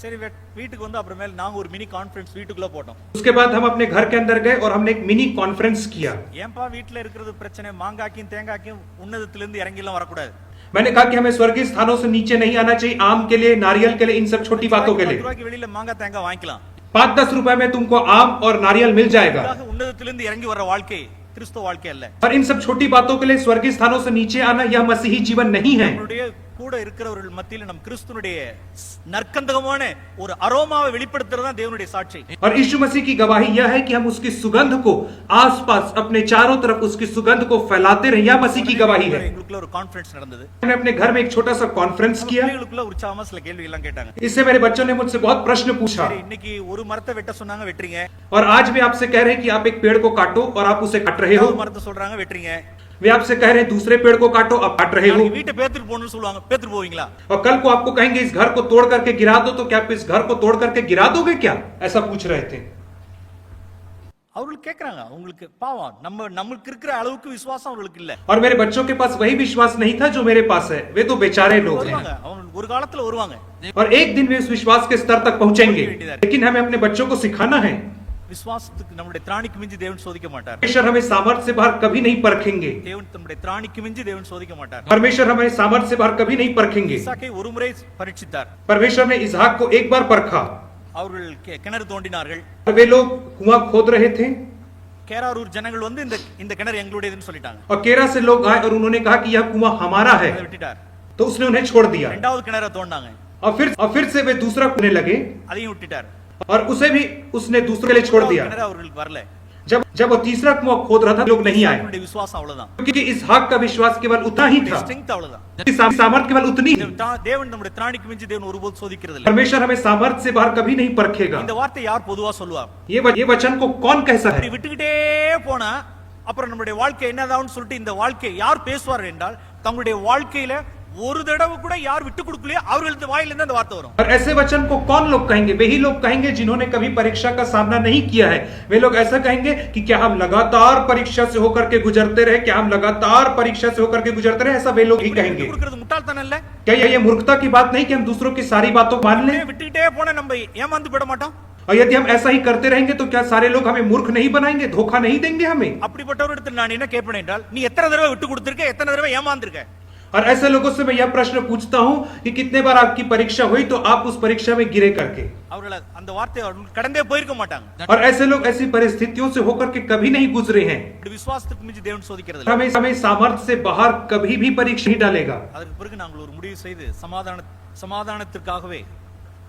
சரி, வீட்டுக்கு வந்து அப்புறமேல் நாங்க ஒரு மினி கான்ஃபரன்ஸ் வீட்டுக்குள்ள போட்டோம். उसके बाद हम अपने घर के अंदर गए और हमने एक मिनी कॉन्फ्रेंस किया। ஏன்பா வீட்ல இருக்கிறது பிரச்சனை, மாங்காக்கியும் தேங்காக்கியும் உன்னதத்திலிருந்து இறங்கி எல்லாம் வரக்கூடாது. मैंने कहा कि हमें स्वर्गीय स्थानों से नीचे नहीं आना चाहिए, आम के लिए, नारियल के लिए, इन सब छोटी बातों के लिए। 10 ரூபாய்க்கு வெளியில மாங்காய் தேங்காய் வாங்கிக்கலாம், 5-10 रुपए में तुमको आम और नारियल मिल जाएगा। உன்னதத்திலிருந்து இறங்கி வர வாழ்க்கை கிறிஸ்தவ வாழ்க்கை அல்ல. और इन सब छोटी बातों के लिए स्वर्गीय स्थानों से नीचे आना यह मसीही जीवन नहीं है। கூட இருக்கிறவர்கள் மத்தியில நம் கிறிஸ்துனுடைய நற்கந்தகமான ஒரு அரோமாவை வெளிப்படுத்துறது தான் தேவனுடைய சாட்சி. और यीशु मसीह की गवाही यह है कि हम उसकी सुगंध को आसपास अपने चारों तरफ उसकी सुगंध को फैलाते रहे, यह मसीह की गवाही है। எங்களுக்குள்ள ஒரு கான்ஃபரன்ஸ் நடந்தது. मैंने अपने घर में एक छोटा सा कॉन्फ्रेंस किया। எங்களுக்குள்ள உற்சாகமா சில கேள்வி எல்லாம் கேட்டாங்க. इससे मेरे बच्चों ने मुझसे बहुत प्रश्न पूछा। இன்னைக்கு ஒரு மரத்தை வெட்ட சொன்னாங்க, வெட்றீங்க. और आज भी आपसे कह रहे हैं कि आप एक पेड़ को काटो और आप उसे काट रहे हो। மரத்தை சொல்றாங்க, வெட்றீங்க. वे आपसे कह रहे हैं दूसरे पेड़ को काटो, आप काट रहे हो। வீட்டை பேத்துட்டு போணும்னு சொல்லுவாங்க, பேத்துட்டு போவீங்களா? और कल को आपको कहेंगे इस घर को तोड़ करके गिरा दो, तो क्या आप इस घर को तोड़ करके गिरा दोगे क्या? ऐसा पूछ रहे थे। அவர்கள் கேக்குறாங்க, உங்களுக்கு பாவம், நமக்கு இருக்கிற அளவுக்கு விசுவாசம் அவங்களுக்கு இல்ல. और मेरे बच्चों के पास वही विश्वास नहीं था जो मेरे पास है। वे तो बेचारे लोग हैं। அவங்க ஒரு காலத்துல வருவாங்க और एक दिन वे उस विश्वास के स्तर तक पहुंचेंगे, लेकिन हमें अपने बच्चों को सिखाना है। விசுவாசத்துக்கு நம்முடைய திராணிக்கு மிஞ்சி தேவன் சோதிக்க மாட்டார். परमेश्वर हमें सामर्थ्य से बाहर कभी नहीं परखेंगे. தேவன் நம்முடைய திராணிக்கு மிஞ்சி தேவன் சோதிக்க மாட்டார். परमेश्वर हमें सामर्थ्य से बाहर कभी नहीं परखेंगे. ஈசாக்கை ஒருமுறை பரீட்சித்தார். परमेश्वर ने इसहाक को एक बार परखा. அவர்கள் கிணறு தோண்டினார்கள். वे लोग कुआं खोद रहे थे. கேராரூர் ஜனங்கள் வந்து இந்த கிணறு எங்களுடையதுன்னு சொல்லிட்டாங்க. और केरा से लोग आए और उन्होंने कहा कि यह कुआं हमारा है. அதை விட்டுட்டார். तो उसने उन्हें छोड़ दिया. இரண்டாவது கிணறை தோண்டாங்க. और फिर से वे दूसरा कुएं लगे. அதையும் விட்டுட்டார். और उसे भी उसने दूसरे के लिए छोड़ दिया. கிணறு அவர்களுக்கு வரல. जब वो तीसरा कुआं खोद रहा था लोग नहीं आए. அவருடைய விசுவாசம் அவ்வளவுதான். क्योंकि इसहाक का विश्वास केवल उतना ही था. ஸ்ட்ரெngth அவ்வளவுதான். सामर्थ्य केवल उतनी. தேவன் நம்முடைய திராணிக்கு மிஞ்சி தேவன் ஒருபோது சோதிக்கிறது இல்லை. परमेश्वर हमें सामर्थ्य से बाहर कभी नहीं परखेगा. இந்த வார்த்தை யார் பொதுவா சொல்லுவா? ये वचन को कौन कैसा है? இப்படி விட்டுக்கிட்டே போனா அப்புறம் நம்முடைய வாழ்க்கை என்னதான்னு சொல்லிட்டு இந்த வாழ்க்கை யார் பேசுவார் என்றால் தங்களுடைய வாழ்க்கையில ஒரு தடவை கூட யார் விட்டு கொடுக்கலையோ அவர்களது வாயிலிருந்து அந்த வார்த்தை வரும். और ऐसे वचन को कौन लोग कहेंगे? वही लोग कहेंगे जिन्होंने कभी परीक्षा का सामना नहीं किया है. वे लोग ऐसा कहेंगे कि क्या हम लगातार परीक्षा से होकर के गुजरते रहे? क्या हम लगातार परीक्षा से होकर के गुजरते रहे? ऐसा वे लोग ही कहेंगे. கொடுக்கிறது முட்டாள்தனம் இல்ல? क्या ये मूर्खता की बात नहीं कि हम दूसरों की सारी बातों को मान लें? விட்டுக்கிட்டே போனா நம்ம ஏமாந்து போட மாட்டோம்? और यदि हम ऐसा ही करते रहेंगे तो क्या सारे लोग हमें मूर्ख नहीं बनाएंगे, धोखा नहीं देंगे हमें? அப்படிப்பட்டவரிடத்தில் நான் என்ன கேட்பேன் என்றால் நீ எத்தனை தடவை விட்டு கொடுத்திருக்க, எத்தனை தடவை ஏமாந்திருக்க? और ऐसे लोगों से मैं यह प्रश्न पूछता हूं कि कितने बार आपकी परीक्षा हुई तो आप उस परीक्षा में गिरे करके. அவர்கள் அந்த வார்த்தையை கடந்தே போயிருக்க மாட்டாங்க. और ऐसे लोग ऐसी परिस्थितियों से होकर के कभी नहीं गुजरे हैं. விசுவாசத்துக்கு மிஞ்சி தேவன் சோதிக்கிறது இல்லை. हमें सामर्थ्य से बाहर कभी भी परीक्षा नहीं डालेगा. அதற்கு பிறகு நாங்கள் ஒரு முடிவு செய்து சமாதானத்திற்காகவே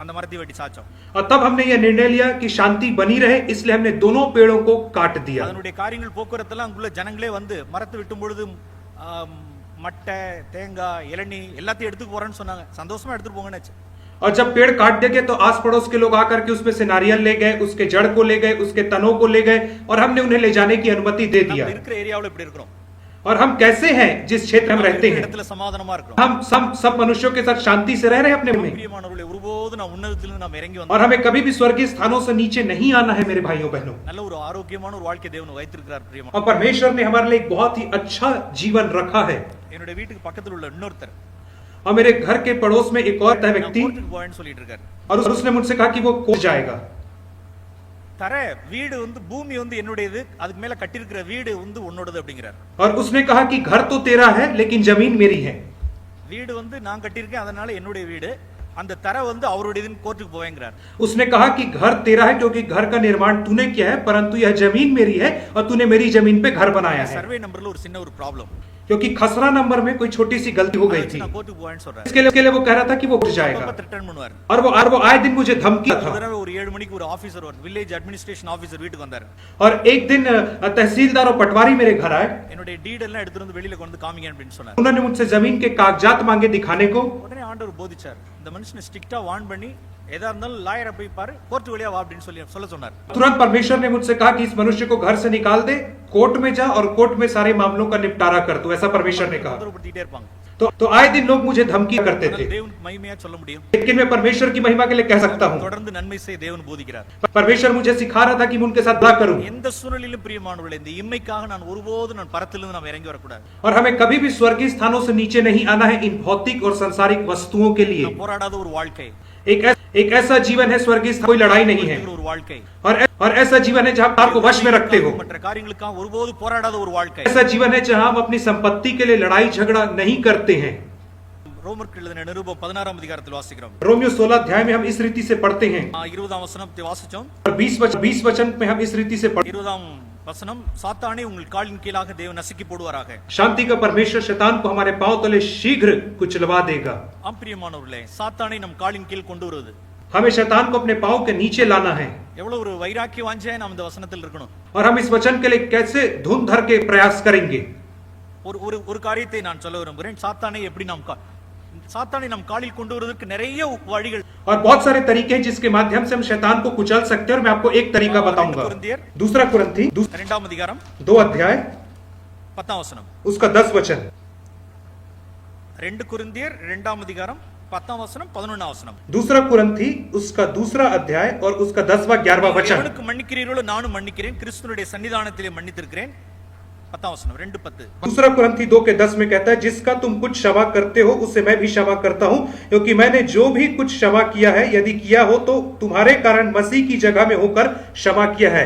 அந்த மரத்தை வெட்டி சாச்சோம். और तब हमने यह निर्णय लिया कि शांति बनी रहे, इसलिए हमने दोनों पेड़ों को काट दिया. அதனுடைய காரியங்கள் போக்குவரத்தெல்லாம் அங்குள்ள ஜனங்களே வந்து மரத்தை வெட்டும் பொழுது மட்டை தேங்காய் இளநீ எல்லாத்தையும் எடுத்துட்டு போறேன்னு சொன்னாங்க. சந்தோஷமா எடுத்துட்டு போங்கன்னு. और जब पेड़ काट दिए गए तो आस पड़ोस के लोग आकर के उसमें से नारियल ले गए, उसके जड़ को ले गए, उसके तनों को ले गए और हमने उन्हें ले जाने की अनुमति दे दिया. இருக்கிற ஏரியாவுல இப்படி இருக்கிறோம். और हम कैसे हैं जिस क्षेत्र में हम रहते हैं? இடத்துல சமாதானமா இருக்கிறோம். हम सब मनुष्यों के साथ शांति से रह रहे हैं अपने में. பிரியமானவர்களே, ஒருபோதும் நான் உன்னதத்திலிருந்து நாம் இறங்கி और வந்தோம். हमें कभी भी स्वर्गीय स्थानों से नीचे नहीं आना है मेरे भाइयों बहनों. நல்ல ஒரு ஆரோக்கியமான ஒரு வாழ்க்கை தேவன் வைத்திருக்கிறார் பிரியமா. और परमेश्वर ने हमारे लिए एक बहुत ही अच्छा जीवन रखा है. என்னுடைய வீட்டுக்கு பக்கத்துல உள்ள இன்னொருத்தர் और मेरे घर के पड़ोस में एक और व्यक्ति, கோர்ட்டுக்கு போறேன்னு சொல்லிட்டு இருக்காரு. और उसने मुझसे कहा कि वो कोर्ट जाएगा. தர வீடு வந்து பூமி வந்து என்னுடையது, அதுக்கு மேல கட்டி இருக்கிற வீடு வந்து உன்னோடது அப்படிங்கிறார். और उसने कहा कि घर तो तेरा है लेकिन जमीन मेरी है. வீடு வந்து நான் கட்டியிருக்கேன், அதனால என்னுடைய வீடு, அந்த தர வந்து அவருடையதுன்னு கோர்ட்டுக்கு போவேங்கிறார். उसने कहा कि घर तेरा है क्योंकि घर का निर्माण तूने किया है, परंतु यह जमीन मेरी है और तूने मेरी जमीन पे घर बनाया है. சர்வே நம்பர்ல ஒரு சின்ன ஒரு ப்ராப்ளம், क्योंकि खसरा नंबर में कोई छोटी सी गलती हो गई थी. நான் கோர்ட்டுக்கு போவேன்னு சொல்றாரு. इसके लिए वो कह रहा था कि वो उठ जाएगा. ரிட்டர்ன் பண்ணுவார். और वो आए दिन मुझे धमकी ஒரு था. தடவை ஒரு 7 மணிக்கு ஒரு ஆபீசர் வருது, வில்லேஜ் அட்மினிஸ்ட்ரேஷன் ஆபீசர் வீட்டுக்கு வந்தாரு. और एक दिन तहसीलदार और पटवारी मेरे घर आए. என்னுடைய டீட் எல்லாம் எடுத்துட்டு வந்து வெளியில கொண்டு காமிங்க அப்படின்னு சொன்னார். उन्होंने मुझसे जमीन के कागजात मांगे दिखाने को. உடனே ஆண்டவர் போதிச்சார், இந்த மனுஷனை ஸ்ட்ரிக்ட்டா வார்ன் பண்ணி ஏதா இருந்தாலும் லாயரை போய் பாரு, கோர்ட் வழியா வா அப்படின்னு சொல்ல சொன்னார். तुरंत परमेश्वर ने मुझसे कहा कि इस मनुष्य को घर से निकाल दे, कोर्ट में जा और कोर्ट में सारे मामलों का निपटारा कर दो. ऐसा परमेश्वर ने कहा. தொந்தரவுப்படுத்திட்டே இருப்பாங்க. तो आए दिन लोग मुझे धमकी करते थे, தேவனுக்கு மகிமையா சொல்ல முடியும். लेकिन मैं परमेश्वर की महिमा के लिए कह सकता हूँ. தொடர்ந்து நன்மை செய்ய தேவன் போதிக்கிறார். परमेश्वर मुझे सिखा रहा था कि मैं उनके साथ भला करूं. எந்த சூழ்நிலையிலும் பிரியமானவர்களே, இந்த இம்மைக்காக நான் ஒருபோதும் நான் பரத்திலிருந்து நாம் இறங்கி வரக்கூடாது. और हमें कभी भी स्वर्गीय स्थानों से नीचे नहीं आना है इन भौतिक और सांसारिक वस्तुओं के लिए. நாம் போராடாத ஒரு வாழ்க்கை, एक ऐसा जीवन है स्वर्गीय, कोई लड़ाई नहीं है. ஒரு வாழ்க்கை, और ऐसा जीवन है जहां कार को वश में रखते हो. மற்ற காரியங்களுக்காக ஒருபோது போராடாத ஒரு வாழ்க்கை. ऐसा जीवन है जहां हम अपनी संपत्ति के लिए लड़ाई झगड़ा नहीं करते हैं. ரோமருக்கு எழுதின நிருபம் 16ஆம் அதிகாரத்தில் வாசிக்கிறோம். रोमियो 16 अध्याय में हम इस रीति से पढ़ते हैं. 20ஆம் வசனத்தை வாசிச்சோம். और 20 वचन में हम इस रीति से पढ़ते हैं. 20ஆம் வசனம், சாத்தானே உங்கள் காலின் கீழாக தேவன் நசுக்கி போடுவாராக. शांति का परमेश्वर शैतान को हमारे पांव तले शीघ्र कुचलवा देगा. ஆம் பிரியமானவர்களே, சாத்தானை நம் காலின் கீழ் கொண்டு வருவது, हमें शैतान को अपने पांव के नीचे लाना है. எவ்வளவு ஒரு வைராக்கிய வாஞ்சையா நாம் இந்த வசனத்தில் இருக்கணும். और हम इस वचन के लिए कैसे धुन धर के प्रयास करेंगे. ஒரு காரியத்தை நான் சொல்ல விரும்புகிறேன். சாத்தானை நம் காலில் கொண்டு வருவதற்கு நிறைய வழிகள். और बहुत सारे तरीके हैं जिसके माध्यम से हम शैतान को कुचल सकते हैं. और मैं आपको एक तरीका बताऊंगा. दूसरा कुरिन्थी 2ஆம் அதிகாரம் 2 अध्याय 10ஆம் வசனம், उसका 10 वचन. 2 கொரிந்தியர் 2ஆம் அதிகாரம் 10ஆம் வசனம் 11ஆம் வசனம். दूसरा कुरिन्थी उसका दूसरा अध्याय और उसका 10वां 11वां वचन. எவனுக்கு மன்னிக்கிறீர்களோ நானும் மன்னிக்கிறேன், கிறிஸ்துவினுடைய சன்னிதானத்திலே மன்னித்திருக்கிறேன். 10 வசனம் 2:10 दूसरा कुरिन्थी 2:10 में कहता है, जिसका तुम कुछ क्षमा करते हो उससे मैं भी क्षमा करता हूं, क्योंकि मैंने जो भी कुछ क्षमा किया है यदि किया हो तो तुम्हारे कारण मसीह की जगह में होकर क्षमा किया है।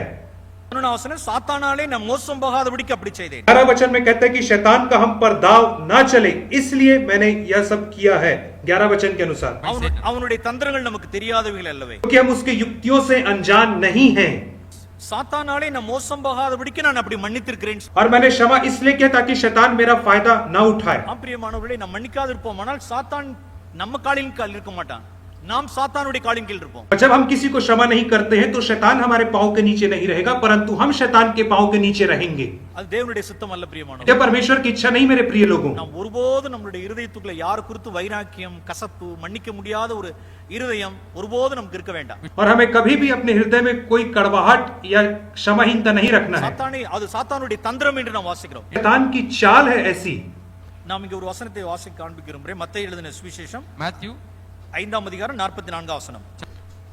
11 வசனம் சாத்தானாலே நான் மோசம் போகாதபடிக்கு அப்படி செய்தேன் 12 वचन में कहता है कि शैतान का हम पर दाव ना चले इसलिए मैंने यह सब किया है। 11 वचन के अनुसार அவனுடைய தந்திரங்கள் நமக்கு தெரியாதவைகள் அல்லவே क्योंकि हम उसके युक्तियों से अनजान नहीं हैं। சாத்தானாலே நான் மோசம் போகாதபடிக்கு நான் அப்படி மன்னித்திருக்கிறேன் और मैंने क्षमा इसलिए किया ताकि शैतान मेरा फायदा ना उठाए। பிரியமானவர்களே நாம் மன்னிக்காது இருப்போமானால் சாத்தான் நம்ம காலின் கீழ் இருக்க மாட்டான், நாம் சாத்தானுடைய காலின் கீழ் இருப்போம்। और जब हम किसी को क्षमा नहीं करते हैं तो शैतान हमारे पांव के नीचे नहीं रहेगा, परंतु हम शैतान के पांव के नीचे रहेंगे। அது தேவனுடைய சித்தம் அல்ல பிரியமானவர்களே, यह परमेश्वर की इच्छा नहीं मेरे प्रिय लोगों। நாம் ஒருபோதும் நம்மளுடைய இருதயத்துக்குள்ள யார் குறித்து வைராக்கியம், கசப்பு, மன்னிக்க முடியாத ஒரு இருதயம் ஒருபோதும் நமக்கு இருக்க வேண்டாம்। और हमें कभी भी अपने हृदय में कोई कड़वाहट या क्षमाहीनता नहीं रखना है। சாத்தானே அது சாத்தானுடைய தந்திரம் என்று நாம் வாசிக்கிறோம்। शैतान की चाल है ऐसी। நாம் இங்க ஒரு வசனத்தை வாசிக்க காண்பிக்கிறோம்। மத்தேயு எழுதின சுவிசேஷம் Matthew 5ஆம் அதிகாரம் 44 வசனம்।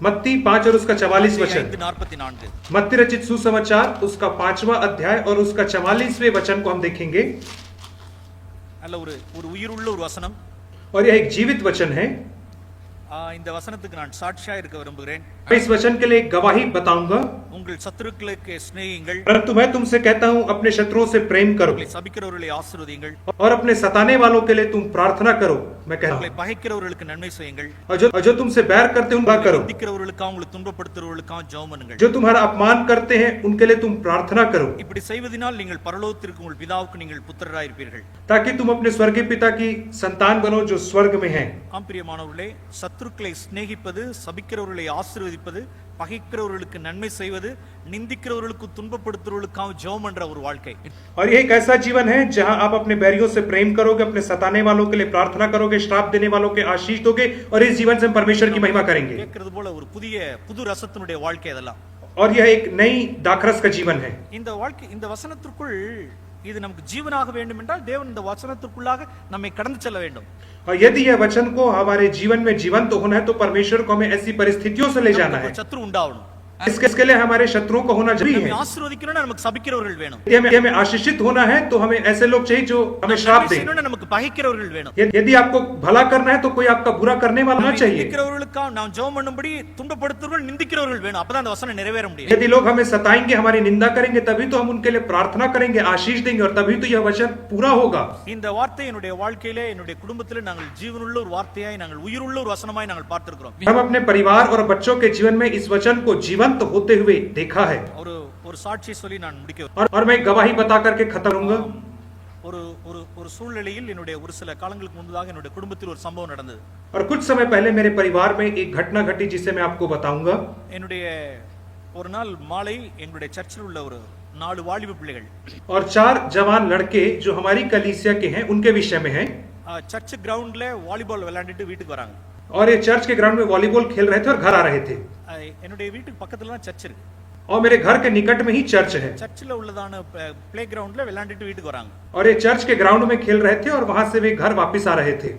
मत्ती 5 और उसका 44 वचन। 5:44 मत्ती रचित सुसमाचार उसका 5वां अध्याय और उसका 44वें वचन को हम देखेंगे। அல்ல ஒரு ஒரு உயிருள்ள ஒரு வசனம்। और यह एक जीवित वचन है। இந்த வசனத்துக்கு நான் சாட்சியா இருக்க விரும்புகிறேன்। मैं इस वचन के लिए एक गवाही बताऊंगा। உங்கள் சத்துருக்களுக்கு சிநேகியுங்கள், परंतु मैं तुमसे कहता हूं अपने शत्रुओं से प्रेम करो உங்களை சபிக்கிறவர்களை ஆசீர்வதியுங்கள், और अपने सताने वालों के लिए तुम प्रार्थना करो। मैं कहता உங்களை हूं பகைக்கிறவர்களுக்கு நன்மை செய்யுங்கள், और जो तुमसे बैर करते हैं उनका करो, நிந்திக்கிறவர்களுக்காக உங்களை துன்பப்படுத்துறவர்களுக்காக ஜெபம் பண்ணுங்கள்। जो तुम्हारा अपमान करते हैं उनके लिए तुम प्रार्थना करो, இப்படி செய்வதனால் நீங்கள் பரலோகத்திற்கு உங்கள் பிதாவுக்கு நீங்கள் புத்திரராய் இருப்பீர்கள்। ताकि तुम अपने स्वर्गीय पिता की संतान बनो जो स्वर्ग में है। ஆம் பிரியமானவர்களே, சத்துருக்களை சிநேகிப்பது, சபிக்கிறவர்களை ஆசீர்வதிப்பது, பகைக்கிறவர்களுக்கு நன்மை செய்வது, நிந்திக்கிறவர்களுக்கு துன்பப்படுத்துறவர்களுக்காக ஜெபம் பண்ற ஒரு வாழ்க்கை। और ये एक ऐसा जीवन है जहां आप अपने बैरियों से प्रेम करोगे, अपने सताने वालों के लिए प्रार्थना करोगे, श्राप देने वालों के आशीष दोगे, और इस जीवन से हम परमेश्वर की महिमा करेंगे। கேட்கிறது போல ஒரு புது ரசத்தினுடைய வாழ்க்கை அதெல்லாம்। और यह एक नई दाखरस का जीवन है। இந்த வாழ்க்கை, இந்த வசனத்திற்குள் இது நமக்கு ஜீவனாக வேண்டும் என்றால் தேவன் இந்த வசனத்திற்குள்ளாக நம்மை கடந்து செல்ல வேண்டும்। और यदि यह वचन को हमारे जीवन में जीवंत होना है तो परमेश्वर को हमें ऐसी परिस्थितियों से ले जाना है। சத்துரு உண்டாகணும்। इसके लिए हमारे शत्रुओं को होना जरूरी है। ஆசீர்வதிக்கணும்னா நமக்கு சபிக்கிறவர்கள் வேணும்। यदि हमें आशीषित होना है तो हमें ऐसे लोग चाहिए जो हमें श्राप दे। நமக்கு பகைக்கிறவர்கள் வேணும்। यदि आपको भला करना है तो कोई आपका बुरा करने वाला होना चाहिए। நிந்திக்கிறவர்களுக்காக நாம் ஜெபம் பண்ணும்படி துன்பப்படுத்துறவர்கள், நிந்திக்கிறவர்கள் வேணும்। அப்பதான் அந்த வசனம் நிறைவேற முடியும்। यदि लोग हमें सताएंगे, हमारी निंदा करेंगे, तभी तो हम उनके लिए प्रार्थना करेंगे, आशीष देंगे, और तभी तो यह वचन पूरा होगा। இந்த வார்த்தை என்னுடைய வாழ்க்கையிலே, என்னுடைய குடும்பத்திலே நாங்கள் ஜீவனுள்ள ஒரு வார்த்தையாய், நாங்கள் உயிருள்ள ஒரு வசனமாய் நாங்கள் பார்த்திருக்கிறோம்। हम अपने परिवार और बच्चों के जीवन में इस वचन को जीवंत होते हुए देखा है। ஒரு சாட்சியை சொல்லி நான் முடிக்க और मैं गवाही बता करके खत्म करूंगा। ஒரு சூழ்நிலையில் என்னுடைய ஒரு சில காலங்களுக்கு முன்பதாக என்னுடைய குடும்பத்தில் ஒரு சம்பவம் நடந்தது। और कुछ समय पहले मेरे परिवार में एक घटना घटी जिसे मैं आपको बताऊंगा। என்னுடைய ஒரு நாள் மாலை எங்களுடைய சர்ச்சில் உள்ள ஒரு 4 வாலிப பிள்ளைகள் और 4 जवान लड़के जो हमारी कलीसिया के हैं उनके विषय में हैं। சர்ச் கிரவுண்ட்ல வாலிபால் விளையாண்டுட்டு வீட்டுக்கு வராங்க। और ये चर्च के ग्राउंड में वॉलीबॉल खेल रहे थे और घर आ रहे थे। என்னுடைய வீட்டுக்கு பக்கத்துல தான் சர்ச் இருக்கு। और मेरे घर के निकट में ही चर्च है। சர்ச்சில் உள்ளதான பிளே கிரவுண்ட்ல விளையாண்டுட்டு வீட்டுக்கு வராங்க। और ये चर्च के ग्राउंड में खेल रहे थे और वहां से वे घर वापस आ रहे थे।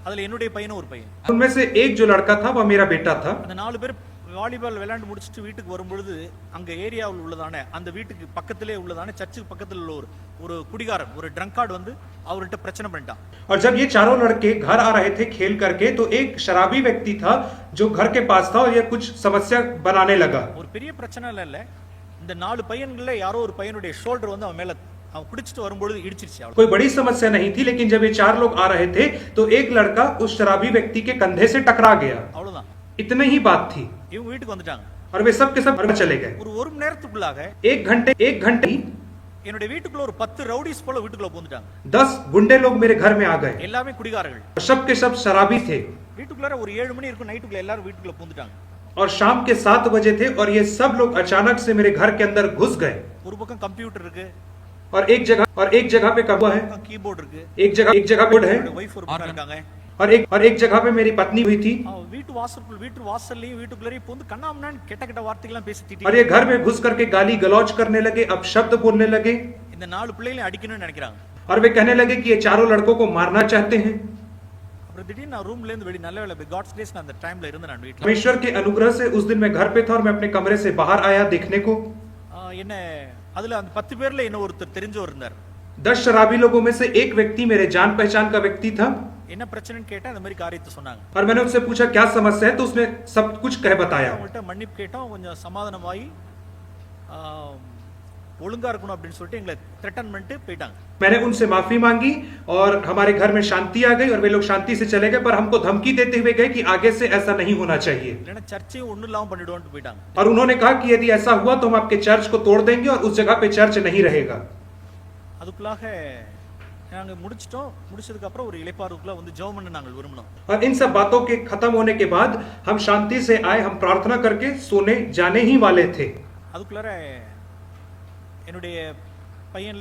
அதுல என்னுடைய பையனும் ஒரு பையன்। उनमें से एक जो लड़का था वह मेरा बेटा था। அந்த 4 பேர் வாலிபால் விளையாண்டு முடிச்சிட்டு வீட்டுக்கு வரும்பொழுது அங்க ஏரியாவில் உள்ளதான அந்த வீட்டுக்கு பக்கத்திலே உள்ளதான சர்ச்சுக்கு பக்கத்துல உள்ள ஒரு குடிகாரன், ஒரு ட்ரங்கார்ட் வந்து அவர்கிட்ட பிரச்சனை பண்ணிட்டான்। और जब ये चारों लड़के घर आ रहे थे खेल करके तो एक शराबी व्यक्ति था जो घर के पास था और ये कुछ समस्या बनाने लगा। ஒரு பெரிய பிரச்சனை இல்ல, இந்த 4 பையன்கள யாரோ ஒரு பையனுடைய ஷோல்டர் வந்து அவன் மேல அவன் குடிச்சிட்டு வரும்பொழுது இடிச்சிருச்சு। कोई बड़ी समस्या नहीं थी, लेकिन जब ये 4 लोग आ रहे थे तो एक लड़का उस शराबी व्यक्ति के कंधे से टकरा गया। அவ்வளவுதான், इतनी ही बात थी। இவங்க வீட்டுக்கு வந்துட்டாங்க। और वे सब के सब घर चले गए। ஒரு மணி நேரத்துக்குள்ளாக एक घंटे என்னுடைய வீட்டுக்குள்ள ஒரு 10 ரவுடிஸ் போல வீட்டுக்குள்ள பூந்துட்டாங்க। 10 गुंडे लोग मेरे घर में आ गए। எல்லாமே குடிகாரர்கள்। सब के सब शराबी थे। வீட்டுக்குள்ள ஒரு 7 மணி இருக்கும், நைட்டுக்குள்ள எல்லாரும் வீட்டுக்குள்ள பூந்துட்டாங்க। और शाम के 7 बजे थे और ये सब लोग अचानक से मेरे घर के अंदर घुस गए। ஒரு பக்கம் கம்ப்யூட்டர் இருக்கு, और एक जगह पे कब्जा है, கீபோர்ட் இருக்கு, एक जगह बोर्ड है, வைஃப் ஒரு பக்கம் இருக்காங்க। और एक जगह पे मेरी पत्नी हुई थी। வீட்டு வாசல்லையும் வீட்டுக்குள்ளேயும் பூந்து கண்ணாமண்ணான்னு கெட்ட வார்த்தைகள்லாம் பேசி திட்டி और ये घर में घुस करके गाली गलौज करने लगे, अपशब्द बोलने लगे। இந்த 4 பிள்ளைகளையும் अடிக்கணும்னு நினைக்கிறாங்க। और वे कहने लगे कि ये चारों लड़कों को मारना चाहते हैं। அப்புறம் திடீர்னு நான் ரூம்ல இருந்து வெளிய நல்ல வேளை காட்ஸ் கிரேஸ் நான் அந்த டைம்ல இருந்து நான் வீட்ல परमेश्वर के अनुग्रह से उस दिन मैं घर पे था और मैं अपने कमरे से बाहर आया देखने को। என்ன அதுல அந்த 10 பேர்ல என்ன ஒருத்தர் தெரிஞ்சவர் இருந்தார். 10 शराबी लोगों में से एक व्यक्ति मेरे जान पहचान का व्यक्ति था என்ன பிரச்சனைன்னு கேட்டா அந்த மாதிரி காரியத்தை சொன்னாங்க. और मैंने उससे पूछा क्या समस्या है, तो उसने सब कुछ कह बताया। அவங்கள்ட்ட மன்னிப்பு கேட்டோம், கொஞ்சம் சமாதானமாயி ஒழுங்கா இருக்கணும் அப்படின்னு சொல்லிட்டு எங்களை த்ரெட்டன் பண்ணிட்டு போயிட்டாங்க. मैंने उनसे माफी मांगी और हमारे घर में शांति आ गई और वे लोग शांति से चले गए, पर हमको धमकी देते हुए गए कि आगे से ऐसा नहीं होना चाहिए। இல்லைன்னா சர்ச்சையும் ஒண்ணும் இல்லாம பண்ணிடுவோம்னு போயிட்டாங்க. और उन्होंने कहा कि यदि ऐसा हुआ तो हम आपके चर्च को तोड़ देंगे और उस जगह पे चर्च नहीं रहेगा। அதுக்குள்ளாக நாங்க முடிச்சிட்டோம். முடிச்சதுக்கு அப்புறம் ஒரு இளைப்பாறுக்குள்ள வந்து ஜெபம் பண்ண நாங்கள் விரும்பினோம். और इन सब बातों के खत्म होने के बाद हम शांति से आए, हम प्रार्थना करके सोने जाने ही वाले थे। அதுக்குள்ளார என்னுடைய பையன்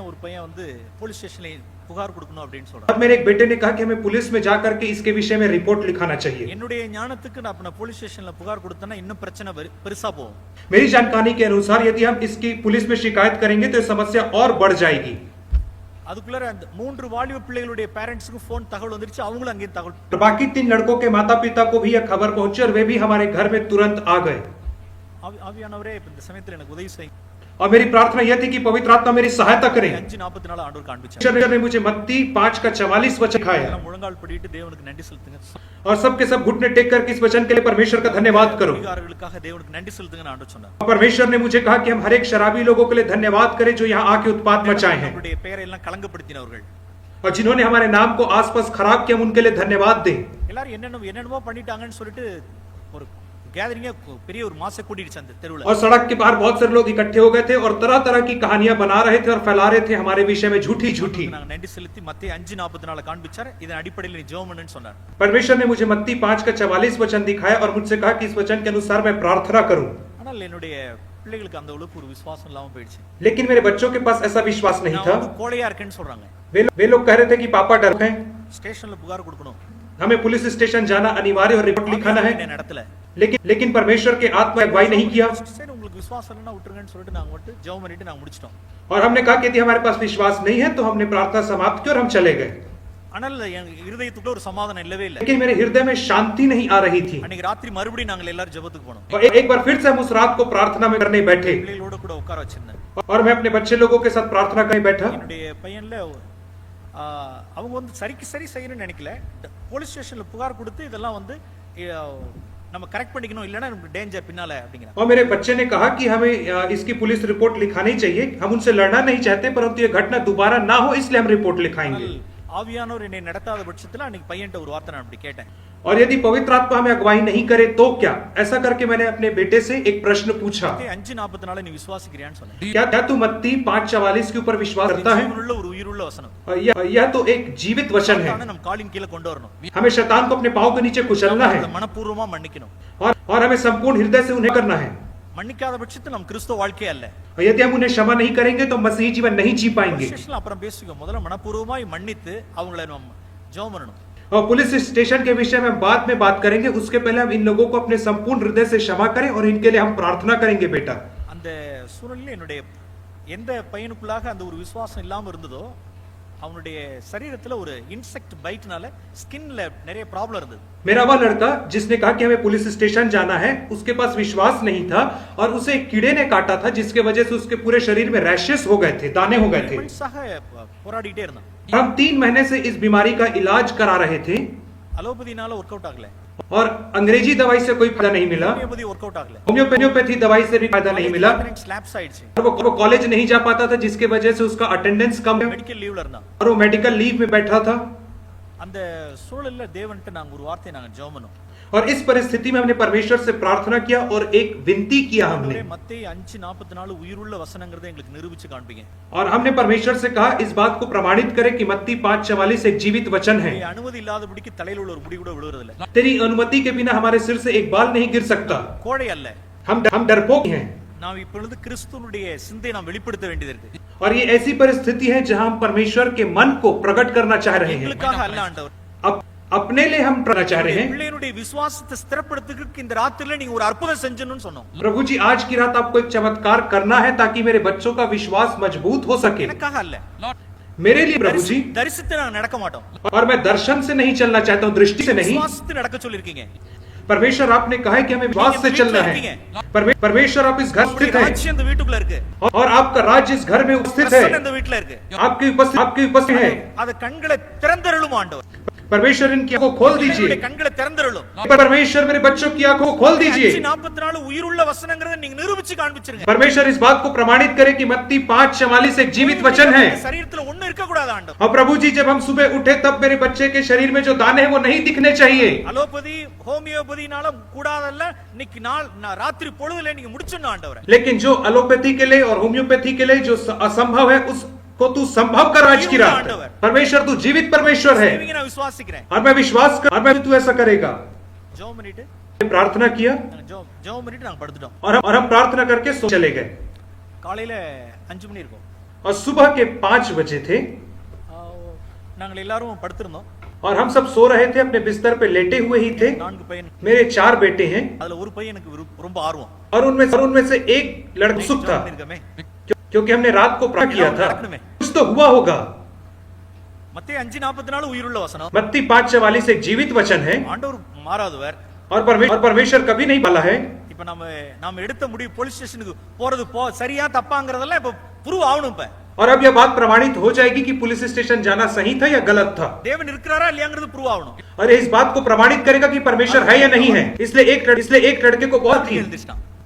ஒரு பையன் வந்து போலீஸ் ஸ்டேஷன்ல புகார் கொடுக்கணும் அப்படின்னு சொல்றான். अब मेरे एक बेटे ने कहा कि हमें पुलिस में जाकर के इसके विषय में रिपोर्ट लिखाना चाहिए। என்னுடைய ஞானத்துக்கு நான் போலீஸ் ஸ்டேஷன்ல புகார் கொடுத்தேன்னா இன்னும் பிரச்சனை பெருசா போகும். मेरी जानकारी के अनुसार यदि हम इसकी पुलिस में शिकायत करेंगे तो समस्या और बढ़ जाएगी। அதுக்குள்ளார அந்த 3 வாலிப பிள்ளைகளுடைய பேரண்ட்ஸ்க்கு ஃபோன் தகவல் வந்துருச்சு. அவங்களும் அங்கே தகவல் बाकी 3 लड़कों के माता पिता को भी यह खबर पहुंची और वे भी हमारे घर में तुरंत आ गए। ஆவியானவரே இந்த சமயத்துல எனக்கு உதவி செய்யுங்க. और मेरी प्रार्थना यह थी कि पवित्र आत्मा मेरी सहायता करे। 5:44 आंडवर काண்பிச்சார். परमेश्वर ने मुझे मत्ती 5:44 वचन दिखाया முழங்கால் படிட்டு தேவனுக்கு நன்றி செலுத்துங்க. और सबके सब घुटने टेक करके इस वचन के लिए परमेश्वर का धन्यवाद करो। அதிகாரிகளுக்காக தேவனுக்கு நன்றி செலுத்துங்கன்னு ஆண்டவர் சொன்னார். परमेश्वर ने मुझे कहा कि हम हर एक शराबी लोगों के लिए धन्यवाद करें जो यहाँ आके उत्पात मचाए हैं நம்மளுடைய பெயரை எல்லாம் கலங்கப்படுத்தினவர்கள், और जिन्होंने हमारे नाम को आसपास खराब किया, हम उनके लिए धन्यवाद दें। எல்லாரும் என்னென்னமோ பண்ணிட்டாங்கன்னு சொல்லிட்டு ஒரு गैदरिंग பெரிய ஒரு மாசை கூட்டிடுச்சு அந்த தெருவுல. और सड़क के बाहर बहुत सारे लोग इकट्ठे हो गए थे और तरह तरह की कहानियां बना रहे थे और फैला रहे थे हमारे विषय में झूठी झूठी। நாங்க நன்றி செலுத்தி மத்தேயு 5:44 காண்பிச்சார். இதன் அடிப்படையில் நீ ஜெபம் பண்ணுன்னு சொன்னார். परमेश्वर ने मुझे मत्ती 5:44 वचन दिखाया और मुझसे कहा कि इस वचन के अनुसार मैं प्रार्थना करूं। ஆனால் என்னுடைய பிள்ளைகளுக்கு அந்த அளவுக்கு ஒரு விசுவாசம் இல்லாம போயிடுச்சு. लेकिन मेरे बच्चों के पास ऐसा विश्वास नहीं था। கோழையா இருக்கேன்னு சொல்றாங்க. वे लोग कह रहे थे कि पापा डर हैं, ஸ்டேஷன்ல புகார் கொடுக்கணும், हमें पुलिस स्टेशन जाना अनिवार्य और रिपोर्ट लिखाना है। நடத்தல. लेकिन परमेश्वर के आत्मा अगुवाई नहीं किया சரி உங்களுக்கு விசுவாசம் இல்லைன்னா விட்டுருங்கன்னு சொல்லிட்டு நாங்க வந்து ஜெபம் பண்ணிட்டு நாங்க முடிச்சிட்டோம். और हमने कहा कि यदि हमारे पास विश्वास नहीं है तो हमने प्रार्थना समाप्त की और हम चले गए। ஆனால் எங்க இருதயத்துக்குள்ள ஒரு சமாதானம் இல்லவே இல்லை. लेकिन मेरे हृदय में शांति नहीं आ रही थी। அன்னைக்கு ராத்திரி மறுபடியும் நாங்க எல்லாரும் ஜெபத்துக்கு போனோம். और एक बार फिर से हम उस रात को प्रार्थना में करने बैठे பிள்ளைகளோட கூட உட்கார வச்சிருந்தேன். और मैं अपने बच्चे लोगों के साथ प्रार्थना करने बैठा। என்னுடைய பையன்ல அவங்க வந்து சரி செய்யணும்னு நினைக்கல. போலீஸ் ஸ்டேஷன்ல புகார் கொடுத்து இதெல்லாம் வந்து நம்ம கரெக்ட் பண்ணிக்கணும், இல்லைன்னா நமக்கு டேஞ்சர் பின்னால அப்படிங்கிற। और मेरे बच्चे ने कहा कि हमें इसकी पुलिस रिपोर्ट लिखानी चाहिए, हम उनसे लड़ना नहीं चाहते, परंतु ये घटना दोबारा ना हो इसलिए हम रिपोर्ट लिखाएंगे। ஆவியானவர் என்னை நடத்தாத பட்சத்துல அன்னைக்கு பையன்ட்ட ஒரு வார்த்தை நான் அப்படி கேட்டேன். और यदि पवित्र आत्मा हमें अगुवाई नहीं करे तो क्या? ऐसा करके मैंने अपने बेटे से एक प्रश्न पूछा, 5:44 நீ விசுவாசிக்கிறியான்னு சொன்னேன். क्या तू मत्ती 5:44 के ऊपर विश्वास करता है? ஜீவனுள்ள ஒரு உயிருள்ள வசனம். यह तो एक जीवित वचन है। நம்ம காலின் கீழ கொண்டு வரணும். हमें शैतान को अपने पांव के नीचे कुचलना है மனப்பூர்வமா மன்னிக்கணும் और हमें संपूर्ण हृदय से उन्हें करना है। மன்னிக்காத பட்சத்தில் நம்ம கிறிஸ்தவ வாழ்க்கையே அல்ல। यदि हम उन्हें क्षमा नहीं करेंगे तो मसीही जीवन नहीं जी पाएंगे। அப்புறம் பேசுங்க, முதல்ல மனப்பூர்வமாய் மன்னித்து அவங்களை நம்ம ஜெபம் பண்ணணும்। और पुलिस स्टेशन के विषय में बाद में बात करेंगे, उसके पहले हम इन लोगों को अपने संपूर्ण हृदय से क्षमा करें और इनके लिए हम प्रार्थना करेंगे। बेटा அந்த சூழ்நிலையில் என்னுடைய எந்த பையனுக்குள்ளாக அந்த ஒரு விசுவாசம் இல்லாம இருந்ததோ அவனுடைய சரீரத்துல ஒரு இன்செக்ட் பைட்னால ஸ்கின்ல நிறைய ப்ராப்ளம் இருந்தது। मेरा वह लड़का जिसने कहा कि हमें पुलिस स्टेशन जाना है, उसके पास विश्वास नहीं था और उसे एक कीड़े ने काटा था जिसके वजह से उसके पूरे शरीर में रैशेस हो गए थे, दाने हो गए थे। போராடிட்டே இருந்தான்। हम 3 महीने से इस बीमारी का इलाज करा रहे थे அலோபதினால ஒர்க் அவுட் ஆகல और अंग्रेजी दवाई से कोई फायदा नहीं मिला, होम्योपैथी वर्क आउट आगले, होम्योपैथी दवाई से भी फायदा नहीं मिला। स्लैप्स ஆயிடுச்சு। वो कॉलेज नहीं जा पाता था जिसके वजह से उसका अटेंडेंस कम है மெடிக்கல் லீவ்ல இருந்தான் और वो मेडिकल लीव में बैठा था। அந்த சூழல்ல தேவன்ட்ட நாங்க ஒரு வார்த்தை நாங்க ஜெபம் பண்ணோம்। और इस परिस्थिति में हमने परमेश्वर से प्रार्थना किया और एक विनती किया हमने। மத்தேயு 5:44 உயிருள்ள வசனங்கிறதை எங்களுக்கு நிரூபிச்சு காண்பிங்க। और हमने परमेश्वर से कहा इस बात को प्रमाणित करें कि मत्ती 5:44 एक जीवित वचन है। அனுமதி இல்லாதபடிக்கு தலையில உள்ள ஒரு முடி கூட விழுறது இல்ல। तेरी अनुमति के बिना हमारे सिर से एक बाल नहीं गिर सकता। கோழை அல்ல, हम डरपोक हैं। நாம் இப்பொழுது கிறிஸ்துவுடைய சிந்தையை நாம் வெளிப்படுத்த வேண்டியது இருக்கு। और ये ऐसी परिस्थिति है जहां हम परमेश्वर के मन को प्रकट करना चाह रहे हैं। எங்களுக்காக அல்ல ஆண்டவர், अपने लिए हम करना चाह रहे हैं। பிள்ளைகளுடைய விசுவாசத்தை ஸ்திரப்படுத்துறதுக்கு இந்த ராத்திரில நீங்க ஒரு அற்புதம் செஞ்சணும்னு சொன்னோம்। प्रभु जी आज की रात आपको एक चमत्कार करना है ताकि मेरे बच्चों का विश्वास मजबूत हो सके। எனக்காக அல்ல, मेरे लिए प्रभु जी। தரிசித்து நாங்க நடக்க மாட்டோம் और मैं दर्शन से नहीं चलना चाहता हूं, दृष्टि से नहीं। விசுவாசத்தை நடக்க சொல்லிருக்கீங்க। परमेश्वर आपने कहा है कि हमें विश्वास से चलना है। परमेश्वर आप इस घर स्थित हैं ராஜ்யம் இந்த வீட்டுக்குள்ள இருக்கு, और आपका राज्य इस घर में उपस्थित है, பிரசன்னம் இந்த வீட்டுல இருக்கு. आपकी उपस्थिति है। அது கண்களை திறந்தருளும் ஆண்டவர், परमेश्वर इनकी आंखों खोल दीजिए, கண்களை திறந்தருளும். परमेश्वर मेरे बच्चों की आंखों को खोल दीजिए। 5:44 உயிருள்ள வசனங்கறத நீங்க நிரூபிச்சு காண்பிச்சிருங்க. परमेश्वर इस बात को प्रमाणित करे कि मत्ती 5:44 एक जीवित वचन है। சரீரத்துல ஒண்ணு இருக்க கூடாது ஆண்டவர். और प्रभु जी जब हम सुबह उठे तब मेरे बच्चे के शरीर में जो दाने हैं वो नहीं दिखने चाहिए। அலோபதி ஹோமியோபதினால கூடாதல்ல, இன்னைக்கு ராத்திரி பொழுதுல நீங்க முடிச்சணும் ஆண்டவரே. लेकिन जो एलोपैथी के लिए और होम्योपैथी के लिए जो असंभव है उसको तू संभव कर आज की रात। परमेश्वर तू जीवित परमेश्वर है செய்வீங்க நான் விசுவாசிக்கிறேன். और मैं विश्वास कर और मैं तू ऐसा करेगा। ஜெபம் பண்ணிட்டு प्रार्थना किया ஜெபம் பண்ணிட்டு நாங்க படுத்துட்டோம். और हम प्रार्थना करके सो चले गए। காலையில 5 மணி இருக்கும் और सुबह के 5 बजे थे நாங்கள் எல்லாரும் படுத்திருந்தோம். और हम सब सो रहे थे, अपने बिस्तर पे लेटे हुए ही थे। 4 பையன், मेरे 4 बेटे हैं, அதுல ஒரு பையன் எனக்கு ரொம்ப ஆர்வம். और उनमें से एक लड़का उत्सुक था क्योंकि हमने रात को प्रार्थना किया था कुछ तो हुआ होगा। மத்தேயு 5:44 உயிருள்ள வசனம். मत्ती 5:44 एक जीवित वचन है ஆண்டவர் மாறாதவர். और परमेश्वर कभी नहीं बोला है। இப்ப நாம எடுத்த முடிவு போலீஸ் ஸ்டேஷனுக்கு போறது சரியா தப்பாங்கறதெல்லாம் இப்ப ப்ரூவ் ஆகணும். இப்ப और अब यह बात प्रमाणित हो जाएगी कि पुलिस स्टेशन जाना सही था या गलत था। தேவன் இருக்கிறாரா இல்லையாங்கிறது ப்ரூவ் ஆகணும். और इस बात को प्रमाणित करेगा कि परमेश्वर है या नहीं है। इसलिए एक लड़के को बहुत थी,